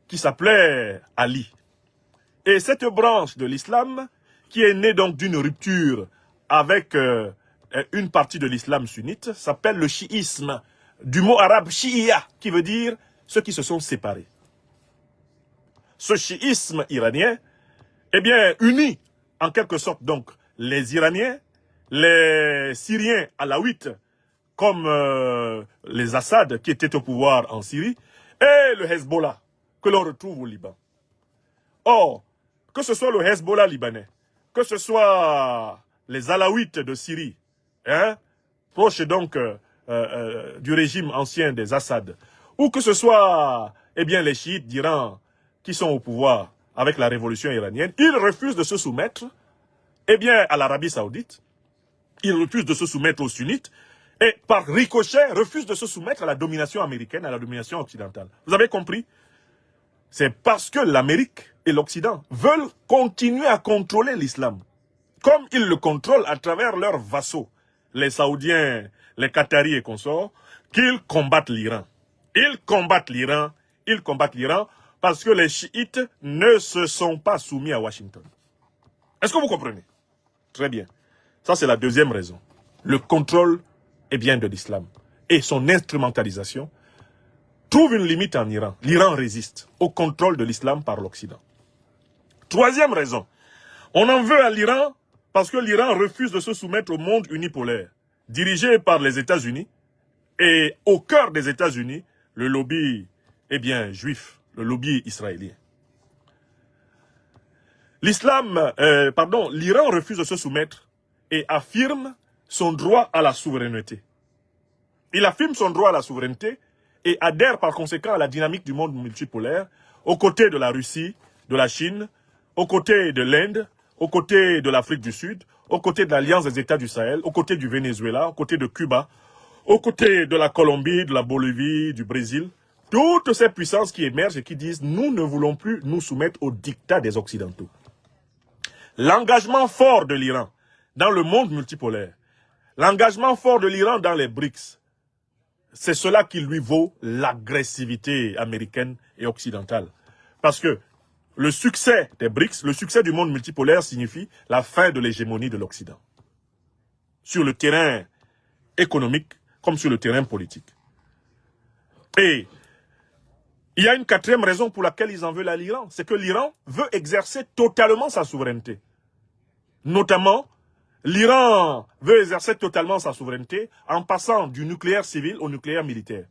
qui s'appelait Ali. Et cette branche de l'islam, qui est née donc d'une rupture avec une partie de l'islam sunnite, s'appelle le chiisme, du mot arabe shi'a, qui veut dire ceux qui se sont séparés. Ce chiisme iranien, eh bien, unit en quelque sorte donc les Iraniens, les Syriens alaouites, comme les Assad qui étaient au pouvoir en Syrie, et le Hezbollah, que l'on retrouve au Liban. Or, que ce soit le Hezbollah libanais, que ce soit les Alaouites de Syrie, hein, proches donc du régime ancien des Assad, ou que ce soit eh bien, les chiites d'Iran qui sont au pouvoir avec la révolution iranienne, ils refusent de se soumettre eh bien, à l'Arabie saoudite, ils refusent de se soumettre aux sunnites, et par ricochet, refusent de se soumettre à la domination américaine, à la domination occidentale. Vous avez compris? C'est parce que l'Amérique et l'Occident veulent continuer à contrôler l'islam, comme ils le contrôlent à travers leurs vassaux, les Saoudiens, les Qataris et consorts, qu'ils combattent l'Iran. Ils combattent l'Iran, parce que les chiites ne se sont pas soumis à Washington. Est-ce que vous comprenez? Très bien. Ça, c'est la deuxième raison. Le contrôle est bien de l'islam. Et son instrumentalisation trouve une limite en Iran. L'Iran résiste au contrôle de l'islam par l'Occident. Troisième raison. On en veut à l'Iran parce que l'Iran refuse de se soumettre au monde unipolaire, dirigé par les États-Unis. Et au cœur des États-Unis, le lobby, eh bien, juif, le lobby israélien. L'Iran refuse de se soumettre et affirme son droit à la souveraineté. Il affirme son droit à la souveraineté et adhère par conséquent à la dynamique du monde multipolaire, aux côtés de la Russie, de la Chine, aux côtés de l'Inde, aux côtés de l'Afrique du Sud, aux côtés de l'Alliance des États du Sahel, aux côtés du Venezuela, aux côtés de Cuba, aux côtés de la Colombie, de la Bolivie, du Brésil. Toutes ces puissances qui émergent et qui disent « nous ne voulons plus nous soumettre au diktat des Occidentaux ». L'engagement fort de l'Iran dans le monde multipolaire, l'engagement fort de l'Iran dans les BRICS, c'est cela qui lui vaut l'agressivité américaine et occidentale. Parce que le succès des BRICS, le succès du monde multipolaire signifie la fin de l'hégémonie de l'Occident. Sur le terrain économique comme sur le terrain politique. Et il y a une quatrième raison pour laquelle ils en veulent à l'Iran, c'est que l'Iran veut exercer totalement sa souveraineté. Notamment, l'Iran veut exercer totalement sa souveraineté en passant du nucléaire civil au nucléaire militaire.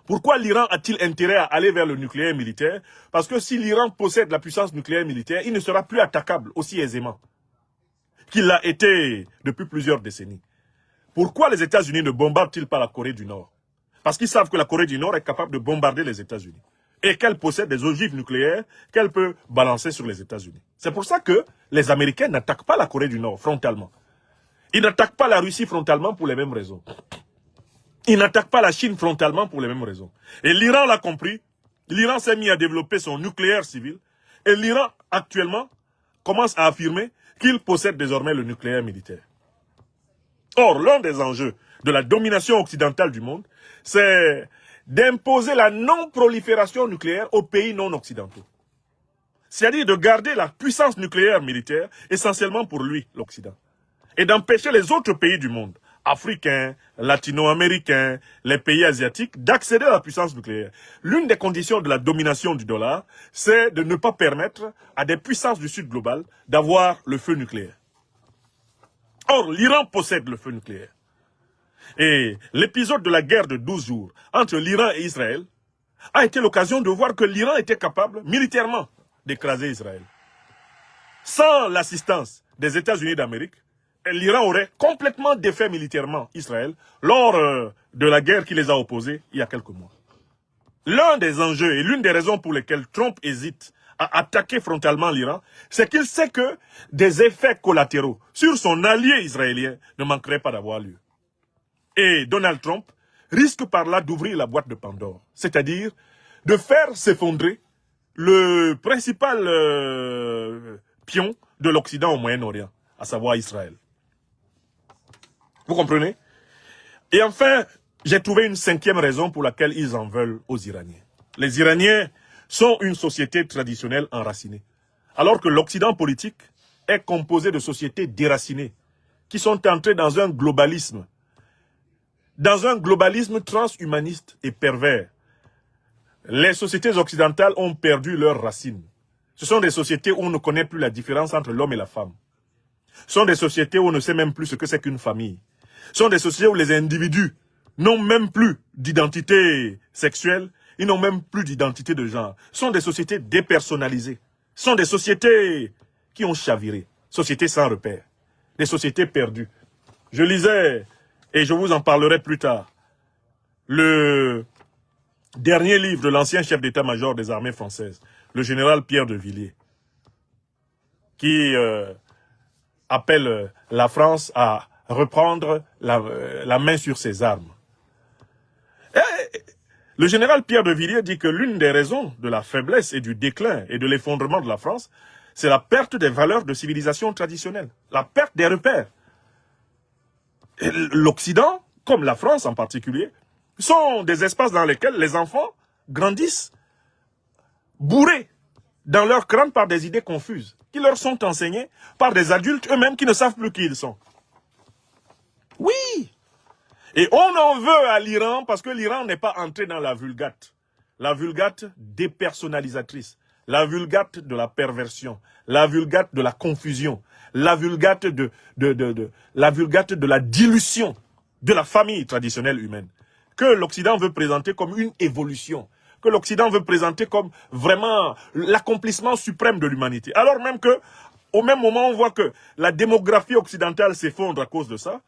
Pourquoi l'Iran a-t-il intérêt à aller vers le nucléaire militaire? Parce que si l'Iran possède la puissance nucléaire militaire, il ne sera plus attaquable aussi aisément qu'il l'a été depuis plusieurs décennies. Pourquoi les États-Unis ne bombardent-ils pas la Corée du Nord? Parce qu'ils savent que la Corée du Nord est capable de bombarder les États-Unis. Et qu'elle possède des ogives nucléaires qu'elle peut balancer sur les États-Unis. C'est pour ça que les Américains n'attaquent pas la Corée du Nord frontalement. Ils n'attaquent pas la Russie frontalement pour les mêmes raisons. Ils n'attaquent pas la Chine frontalement pour les mêmes raisons. Et l'Iran l'a compris. L'Iran s'est mis à développer son nucléaire civil. Et l'Iran, actuellement, commence à affirmer qu'il possède désormais le nucléaire militaire. Or, l'un des enjeux de la domination occidentale du monde, c'est d'imposer la non-prolifération nucléaire aux pays non occidentaux. C'est-à-dire de garder la puissance nucléaire militaire essentiellement pour lui, l'Occident. Et d'empêcher les autres pays du monde, africains, latino-américains, les pays asiatiques, d'accéder à la puissance nucléaire. L'une des conditions de la domination du dollar, c'est de ne pas permettre à des puissances du Sud global d'avoir le feu nucléaire. Or, l'Iran possède le feu nucléaire. Et l'épisode de la guerre de 12 jours entre l'Iran et Israël a été l'occasion de voir que l'Iran était capable, militairement, d'écraser Israël. Sans l'assistance des États-Unis d'Amérique, l'Iran aurait complètement défait militairement Israël lors de la guerre qui les a opposés il y a quelques mois. L'un des enjeux et l'une des raisons pour lesquelles Trump hésite à attaquer frontalement l'Iran, c'est qu'il sait que des effets collatéraux sur son allié israélien ne manqueraient pas d'avoir lieu. Et Donald Trump risque par là d'ouvrir la boîte de Pandore, c'est-à-dire de faire s'effondrer le principal pion de l'Occident au Moyen-Orient, à savoir Israël. Vous comprenez? Et enfin, j'ai trouvé une cinquième raison pour laquelle ils en veulent aux Iraniens. Les Iraniens sont une société traditionnelle enracinée, alors que l'Occident politique est composé de sociétés déracinées, qui sont entrées dans un globalisme transhumaniste et pervers. Les sociétés occidentales ont perdu leurs racines. Ce sont des sociétés où on ne connaît plus la différence entre l'homme et la femme. Ce sont des sociétés où on ne sait même plus ce que c'est qu'une famille. Ce sont des sociétés où les individus n'ont même plus d'identité sexuelle, ils n'ont même plus d'identité de genre. Ce sont des sociétés dépersonnalisées. Ce sont des sociétés qui ont chaviré. Sociétés sans repère. Des sociétés perdues. Je lisais, et je vous en parlerai plus tard, le dernier livre de l'ancien chef d'état-major des armées françaises, le général Pierre de Villiers, qui appelle la France à reprendre la main sur ses armes. Et le général Pierre de Villiers dit que l'une des raisons de la faiblesse et du déclin et de l'effondrement de la France, c'est la perte des valeurs de civilisation traditionnelle, la perte des repères. L'Occident, comme la France en particulier, sont des espaces dans lesquels les enfants grandissent bourrés dans leur crâne par des idées confuses, qui leur sont enseignées par des adultes eux-mêmes qui ne savent plus qui ils sont. Oui! Et on en veut à l'Iran parce que l'Iran n'est pas entré dans la vulgate. La vulgate dépersonnalisatrice, la vulgate de la perversion, la vulgate de la confusion, la vulgate de la dilution de la famille traditionnelle humaine, que l'Occident veut présenter comme une évolution, que l'Occident veut présenter comme vraiment l'accomplissement suprême de l'humanité. Alors même que, au même moment, on voit que la démographie occidentale s'effondre à cause de ça.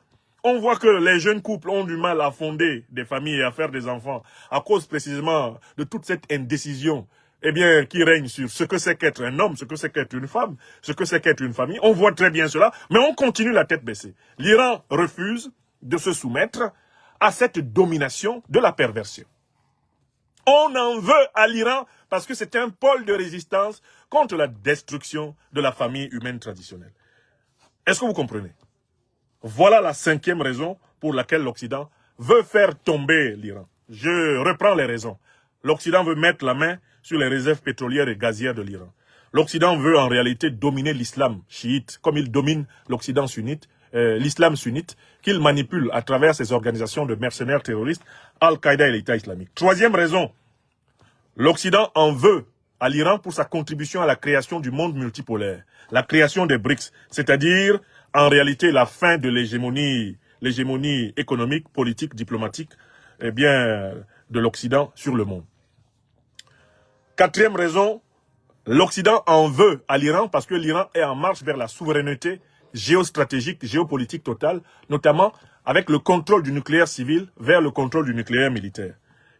On voit que les jeunes couples ont du mal à fonder des familles et à faire des enfants à cause précisément de toute cette indécision qui règne sur ce que c'est qu'être un homme, ce que c'est qu'être une femme, ce que c'est qu'être une famille. On voit très bien cela, mais on continue la tête baissée. L'Iran refuse de se soumettre à cette domination de la perversion. On en veut à l'Iran parce que c'est un pôle de résistance contre la destruction de la famille humaine traditionnelle. Est-ce que vous comprenez? Voilà la cinquième raison pour laquelle l'Occident veut faire tomber l'Iran. Je reprends les raisons. L'Occident veut mettre la main sur les réserves pétrolières et gazières de l'Iran. L'Occident veut en réalité dominer l'islam chiite, comme il domine l'Occident sunnite, l'islam sunnite, qu'il manipule à travers ses organisations de mercenaires terroristes, Al-Qaïda et l'État islamique. Troisième raison, l'Occident en veut à l'Iran pour sa contribution à la création du monde multipolaire, la création des BRICS, c'est-à-dire en réalité la fin de l'hégémonie économique, politique, diplomatique, de l'Occident sur le monde. Quatrième raison, l'Occident en veut à l'Iran parce que l'Iran est en marche vers la souveraineté géostratégique, géopolitique totale, notamment avec le contrôle du nucléaire civil vers le contrôle du nucléaire militaire.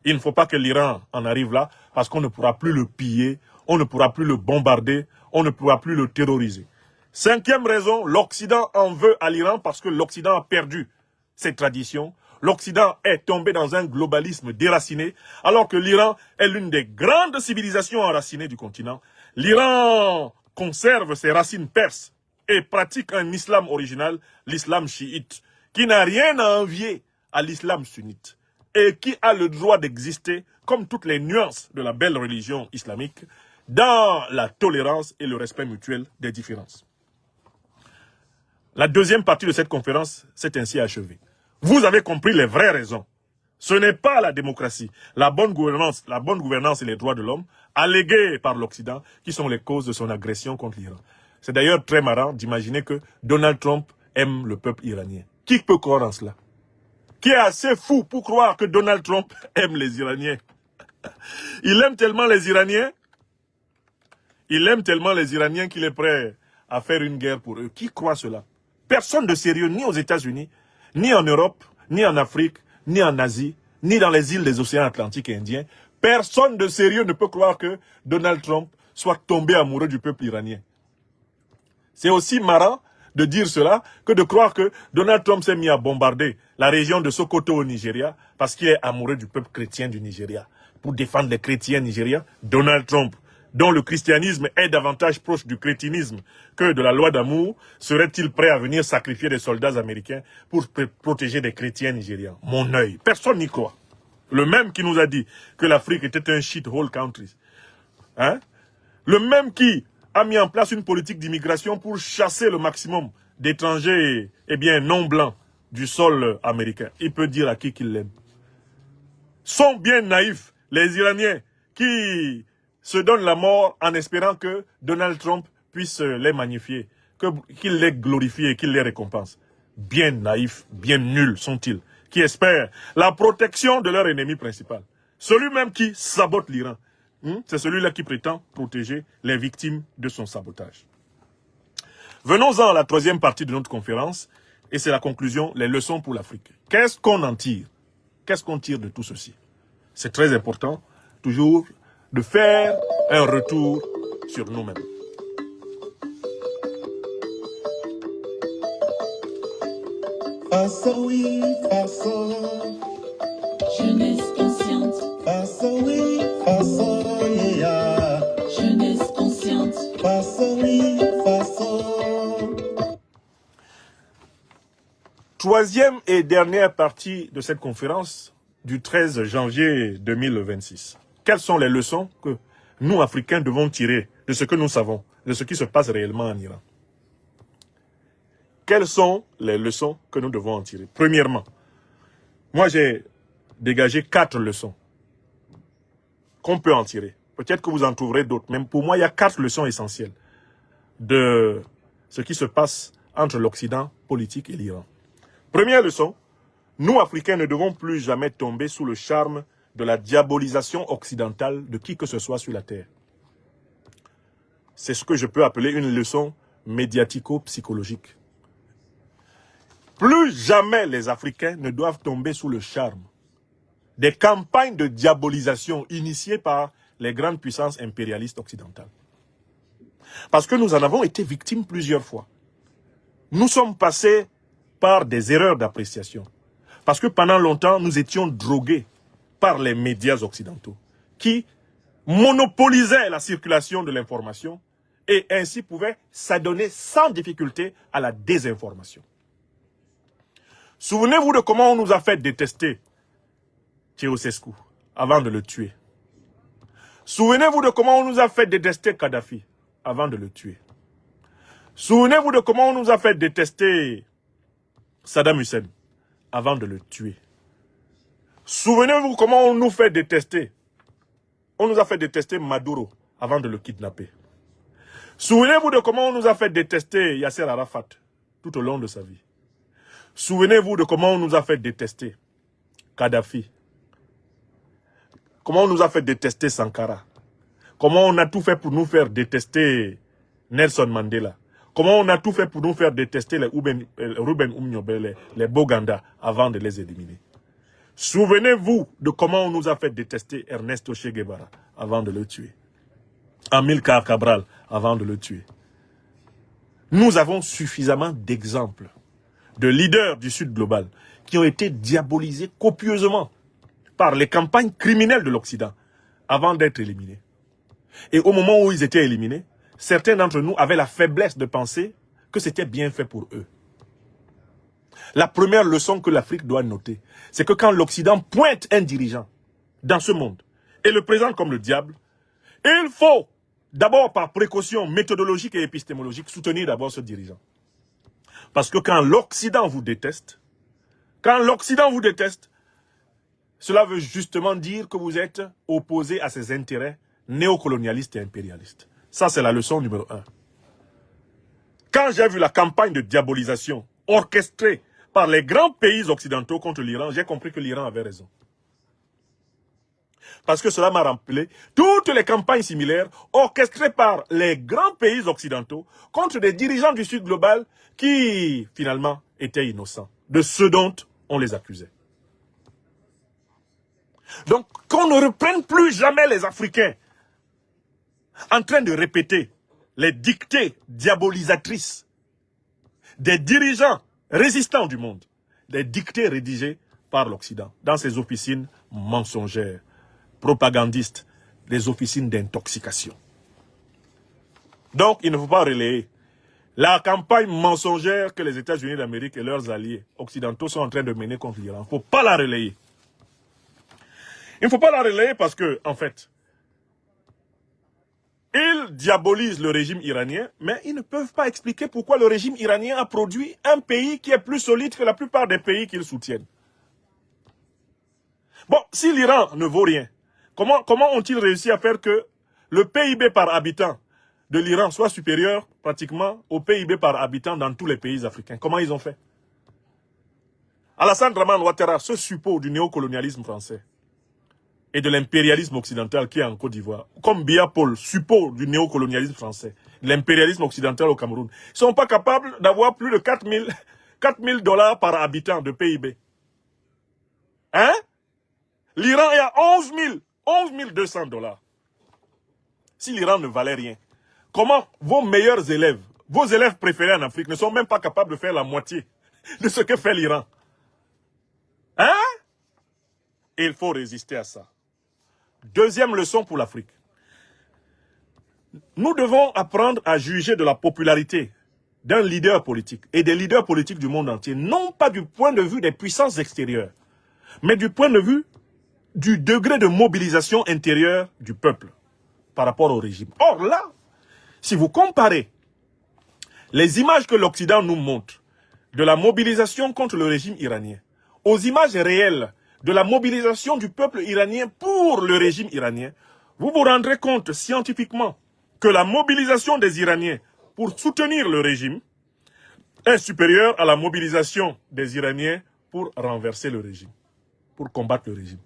Il ne faut pas que l'Iran en arrive là parce qu'on ne pourra plus le piller, on ne pourra plus le bombarder, on ne pourra plus le terroriser. Cinquième raison, l'Occident en veut à l'Iran parce que l'Occident a perdu ses traditions. L'Occident est tombé dans un globalisme déraciné, alors que l'Iran est l'une des grandes civilisations enracinées du continent. L'Iran conserve ses racines perses et pratique un islam original, l'islam chiite, qui n'a rien à envier à l'islam sunnite et qui a le droit d'exister, comme toutes les nuances de la belle religion islamique, dans la tolérance et le respect mutuel des différences. La deuxième partie de cette conférence s'est ainsi achevée. Vous avez compris les vraies raisons. Ce n'est pas la démocratie, la bonne gouvernance et les droits de l'homme, allégués par l'Occident, qui sont les causes de son agression contre l'Iran. C'est d'ailleurs très marrant d'imaginer que Donald Trump aime le peuple iranien. Qui peut croire en cela? Qui est assez fou pour croire que Donald Trump aime les Iraniens? Il aime tellement les Iraniens, qu'il est prêt à faire une guerre pour eux. Qui croit cela? Personne de sérieux, ni aux États-Unis, ni en Europe, ni en Afrique, ni en Asie, ni dans les îles des océans Atlantiques et Indiens. Personne de sérieux ne peut croire que Donald Trump soit tombé amoureux du peuple iranien. C'est aussi marrant de dire cela que de croire que Donald Trump s'est mis à bombarder la région de Sokoto au Nigeria parce qu'il est amoureux du peuple chrétien du Nigeria. pour défendre les chrétiens nigériens? Donald Trump, dont le christianisme est davantage proche du crétinisme que de la loi d'amour, serait-il prêt à venir sacrifier des soldats américains pour protéger des chrétiens nigériens? Mon œil, personne n'y croit. Le même qui nous a dit que l'Afrique était un shithole country. Hein? Le même qui a mis en place une politique d'immigration pour chasser le maximum d'étrangers non blancs du sol américain. Il peut dire à qui qu'il l'aime. Sont bien naïfs les Iraniens qui se donnent la mort en espérant que Donald Trump puisse les magnifier, qu'il les glorifie et qu'il les récompense. Bien naïfs, bien nuls sont-ils, qui espèrent la protection de leur ennemi principal. Celui même qui sabote l'Iran. C'est celui-là qui prétend protéger les victimes de son sabotage. Venons-en à la troisième partie de notre conférence, et c'est la conclusion, les leçons pour l'Afrique. Qu'est-ce qu'on en tire? Qu'est-ce qu'on tire de tout ceci? C'est très important, toujours, de faire un retour sur nous-mêmes. Face au oui, face au jeunesse consciente. Face au oui, face au yeah. Jeunesse consciente. Face au oui, face au. Troisième et dernière partie de cette conférence du 13 janvier 2026. Quelles sont les leçons que nous, Africains, devons tirer de ce que nous savons, de ce qui se passe réellement en Iran? Quelles sont les leçons que nous devons en tirer? Premièrement, moi j'ai dégagé 4 leçons qu'on peut en tirer. Peut-être que vous en trouverez d'autres, mais pour moi il y a 4 leçons essentielles de ce qui se passe entre l'Occident politique et l'Iran. Première leçon, nous Africains ne devons plus jamais tomber sous le charme de la diabolisation occidentale de qui que ce soit sur la terre. C'est ce que je peux appeler une leçon médiatico-psychologique. Plus jamais les Africains ne doivent tomber sous le charme des campagnes de diabolisation initiées par les grandes puissances impérialistes occidentales. Parce que nous en avons été victimes plusieurs fois. Nous sommes passés par des erreurs d'appréciation. Parce que pendant longtemps, nous étions drogués par les médias occidentaux qui monopolisaient la circulation de l'information et ainsi pouvaient s'adonner sans difficulté à la désinformation. Souvenez-vous de comment on nous a fait détester Ceausescu avant de le tuer. Souvenez-vous de comment on nous a fait détester Kadhafi avant de le tuer. Souvenez-vous de comment on nous a fait détester Saddam Hussein avant de le tuer. Souvenez-vous comment on nous fait détester. On nous a fait détester Maduro avant de le kidnapper. Souvenez-vous de comment on nous a fait détester Yasser Arafat tout au long de sa vie. Souvenez-vous de comment on nous a fait détester Kadhafi. Comment on nous a fait détester Sankara. Comment on a tout fait pour nous faire détester Nelson Mandela. Comment on a tout fait pour nous faire détester les Ruben Umniobe, les Boganda, avant de les éliminer. Souvenez-vous de comment on nous a fait détester Ernesto Che Guevara avant de le tuer. Amilcar Cabral avant de le tuer. Nous avons suffisamment d'exemples de leaders du Sud global qui ont été diabolisés copieusement par les campagnes criminelles de l'Occident avant d'être éliminés. Et au moment où ils étaient éliminés, certains d'entre nous avaient la faiblesse de penser que c'était bien fait pour eux. La première leçon que l'Afrique doit noter, c'est que quand l'Occident pointe un dirigeant dans ce monde et le présente comme le diable, il faut d'abord par précaution méthodologique et épistémologique soutenir d'abord ce dirigeant. Parce que quand l'Occident vous déteste, cela veut justement dire que vous êtes opposé à ses intérêts néocolonialistes et impérialistes. Ça, c'est la leçon numéro 1. Quand j'ai vu la campagne de diabolisation orchestrée par les grands pays occidentaux contre l'Iran, j'ai compris que l'Iran avait raison. Parce que cela m'a rappelé toutes les campagnes similaires orchestrées par les grands pays occidentaux contre des dirigeants du Sud global qui, finalement, étaient innocents de ce dont on les accusait. Donc, qu'on ne reprenne plus jamais les Africains en train de répéter les dictées diabolisatrices des dirigeants résistants du monde, des dictées rédigées par l'Occident dans ses officines mensongères propagandistes des officines d'intoxication. Donc, il ne faut pas relayer. La campagne mensongère que les États-Unis d'Amérique et leurs alliés occidentaux sont en train de mener contre l'Iran, il ne faut pas la relayer. Il ne faut pas la relayer parce que, en fait, ils diabolisent le régime iranien, mais ils ne peuvent pas expliquer pourquoi le régime iranien a produit un pays qui est plus solide que la plupart des pays qu'ils soutiennent. Bon, si l'Iran ne vaut rien, comment ont-ils réussi à faire que le PIB par habitant de l'Iran soit supérieur pratiquement au PIB par habitant dans tous les pays africains? Comment ils ont fait? Alassane Draman Ouattara, ce suppôt du néocolonialisme français et de l'impérialisme occidental qui est en Côte d'Ivoire, comme Biya Paul, suppôt du néocolonialisme français, de l'impérialisme occidental au Cameroun, ils ne sont pas capables d'avoir plus de 4 000 $ par habitant de PIB. Hein? L'Iran est à 11 200 $. Si l'Iran ne valait rien, comment vos meilleurs élèves, vos élèves préférés en Afrique ne sont même pas capables de faire la moitié de ce que fait l'Iran? Hein? Et il faut résister à ça. Deuxième leçon pour l'Afrique. Nous devons apprendre à juger de la popularité d'un leader politique et des leaders politiques du monde entier, non pas du point de vue des puissances extérieures, mais du point de vue du degré de mobilisation intérieure du peuple par rapport au régime. Or là, si vous comparez les images que l'Occident nous montre de la mobilisation contre le régime iranien aux images réelles de la mobilisation du peuple iranien pour le régime iranien, vous vous rendrez compte scientifiquement que la mobilisation des Iraniens pour soutenir le régime est supérieure à la mobilisation des Iraniens pour renverser le régime, pour combattre le régime.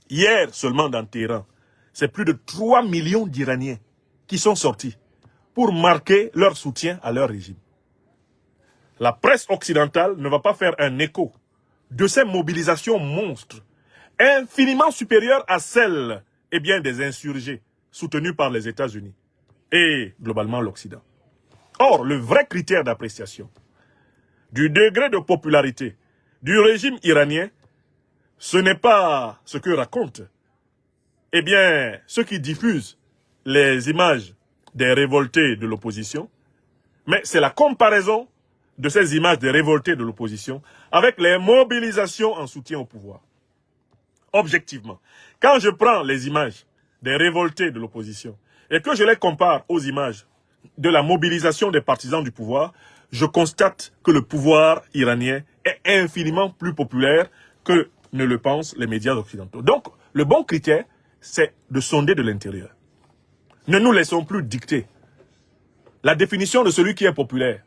Hier, seulement dans Téhéran, c'est plus de 3 millions d'Iraniens qui sont sortis pour marquer leur soutien à leur régime. La presse occidentale ne va pas faire un écho de ces mobilisations monstres, infiniment supérieures à celles des insurgés soutenus par les États-Unis et globalement l'Occident. Or, le vrai critère d'appréciation du degré de popularité du régime iranien, ce n'est pas ce que racontent ceux qui diffusent les images des révoltés de l'opposition, mais c'est la comparaison de ces images des révoltés de l'opposition avec les mobilisations en soutien au pouvoir. Objectivement, quand je prends les images des révoltés de l'opposition et que je les compare aux images de la mobilisation des partisans du pouvoir, je constate que le pouvoir iranien est infiniment plus populaire que ne le pensent les médias occidentaux. Donc, le bon critère, c'est de sonder de l'intérieur. Ne nous laissons plus dicter la définition de celui qui est populaire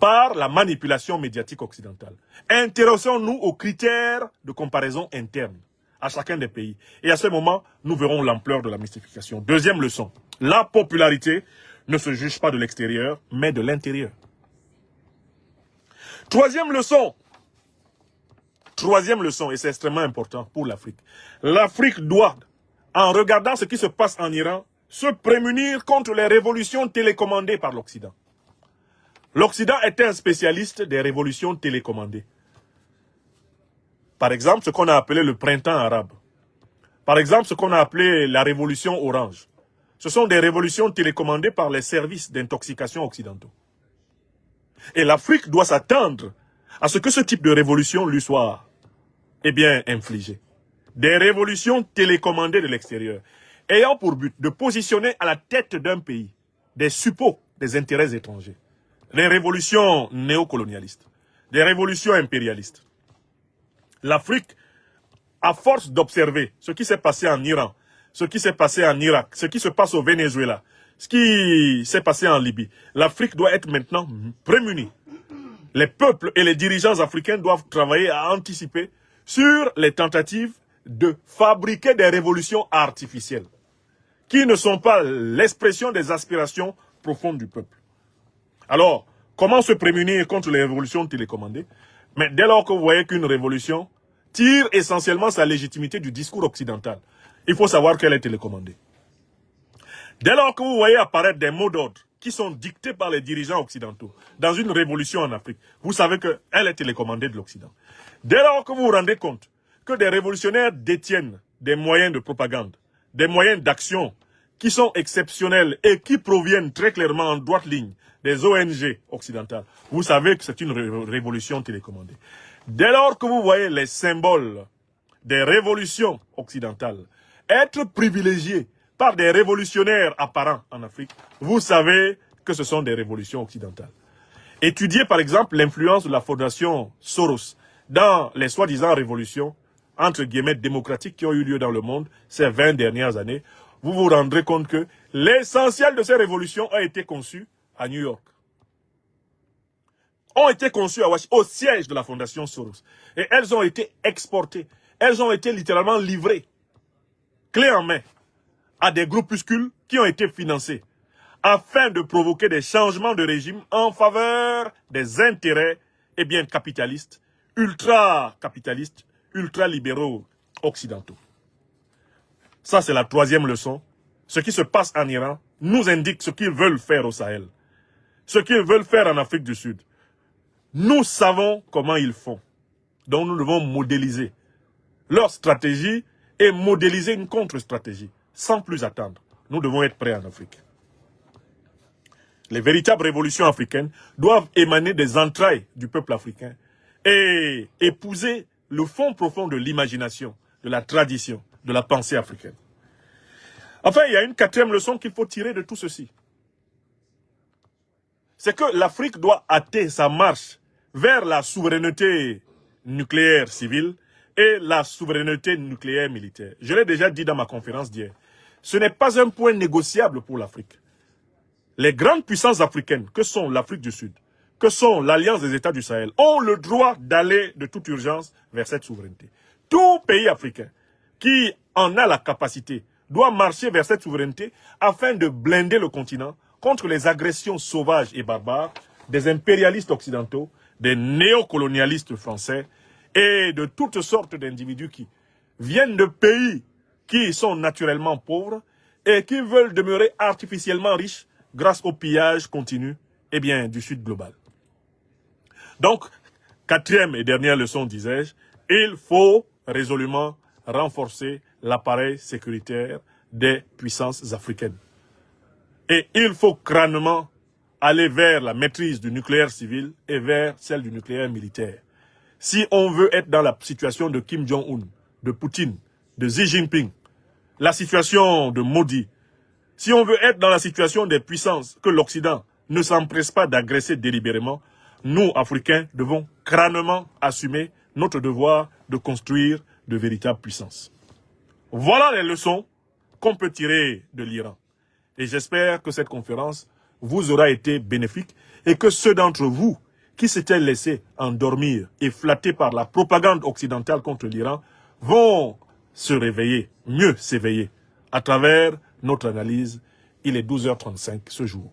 par la manipulation médiatique occidentale. Intéressons-nous aux critères de comparaison interne à chacun des pays. Et à ce moment, nous verrons l'ampleur de la mystification. Deuxième leçon, la popularité ne se juge pas de l'extérieur, mais de l'intérieur. Troisième leçon, et c'est extrêmement important pour l'Afrique. L'Afrique doit, en regardant ce qui se passe en Iran, se prémunir contre les révolutions télécommandées par l'Occident. L'Occident était un spécialiste des révolutions télécommandées. Par exemple, ce qu'on a appelé le printemps arabe. Par exemple, ce qu'on a appelé la révolution orange. Ce sont des révolutions télécommandées par les services d'intoxication occidentaux. Et l'Afrique doit s'attendre à ce que ce type de révolution lui soit, infligée. Des révolutions télécommandées de l'extérieur, ayant pour but de positionner à la tête d'un pays des suppôts des intérêts étrangers. Les révolutions néocolonialistes, des révolutions impérialistes. L'Afrique, à force d'observer ce qui s'est passé en Iran, ce qui s'est passé en Irak, ce qui se passe au Venezuela, ce qui s'est passé en Libye, l'Afrique doit être maintenant prémunie. Les peuples et les dirigeants africains doivent travailler à anticiper sur les tentatives de fabriquer des révolutions artificielles qui ne sont pas l'expression des aspirations profondes du peuple. Alors, comment se prémunir contre les révolutions télécommandées? Mais dès lors que vous voyez qu'une révolution tire essentiellement sa légitimité du discours occidental, il faut savoir qu'elle est télécommandée. Dès lors que vous voyez apparaître des mots d'ordre qui sont dictés par les dirigeants occidentaux dans une révolution en Afrique, vous savez qu'elle est télécommandée de l'Occident. Dès lors que vous vous rendez compte que des révolutionnaires détiennent des moyens de propagande, des moyens d'action qui sont exceptionnels et qui proviennent très clairement en droite ligne des ONG occidentales, vous savez que c'est une révolution télécommandée. Dès lors que vous voyez les symboles des révolutions occidentales être privilégiés par des révolutionnaires apparents en Afrique, vous savez que ce sont des révolutions occidentales. Étudiez par exemple l'influence de la fondation Soros dans les soi-disant révolutions, entre guillemets, démocratiques qui ont eu lieu dans le monde ces 20 dernières années. Vous vous rendrez compte que l'essentiel de ces révolutions a été conçu à New York. Ont été conçues à Washington, au siège de la fondation Soros. Et elles ont été exportées. Elles ont été littéralement livrées, clé en main, à des groupuscules qui ont été financés afin de provoquer des changements de régime en faveur des intérêts capitalistes, ultra-capitalistes, ultra-libéraux occidentaux. Ça, c'est la troisième leçon. Ce qui se passe en Iran nous indique ce qu'ils veulent faire au Sahel, ce qu'ils veulent faire en Afrique du Sud. Nous savons comment ils font. Donc nous devons modéliser leur stratégie et modéliser une contre-stratégie, sans plus attendre. Nous devons être prêts en Afrique. Les véritables révolutions africaines doivent émaner des entrailles du peuple africain et épouser le fond profond de l'imagination, de la tradition, de la pensée africaine. Enfin, il y a une quatrième leçon qu'il faut tirer de tout ceci. C'est que l'Afrique doit hâter sa marche vers la souveraineté nucléaire civile et la souveraineté nucléaire militaire. Je l'ai déjà dit dans ma conférence d'hier. Ce n'est pas un point négociable pour l'Afrique. Les grandes puissances africaines, que sont l'Afrique du Sud, que sont l'Alliance des États du Sahel, ont le droit d'aller de toute urgence vers cette souveraineté. Tout pays africain qui en a la capacité doit marcher vers cette souveraineté afin de blinder le continent contre les agressions sauvages et barbares des impérialistes occidentaux, des néocolonialistes français et de toutes sortes d'individus qui viennent de pays qui sont naturellement pauvres et qui veulent demeurer artificiellement riches grâce au pillage continu du Sud global. Donc, quatrième et dernière leçon, disais-je, il faut résolument renforcer l'appareil sécuritaire des puissances africaines. Et il faut crânement aller vers la maîtrise du nucléaire civil et vers celle du nucléaire militaire. Si on veut être dans la situation de Kim Jong-un, de Poutine, de Xi Jinping, la situation de Modi, si on veut être dans la situation des puissances que l'Occident ne s'empresse pas d'agresser délibérément, nous, Africains, devons crânement assumer notre devoir de construire de véritables puissances. Voilà les leçons qu'on peut tirer de l'Iran. Et j'espère que cette conférence vous aura été bénéfique et que ceux d'entre vous qui s'étaient laissés endormir et flattés par la propagande occidentale contre l'Iran vont se réveiller, mieux s'éveiller, à travers notre analyse. Il est 12h35 ce jour.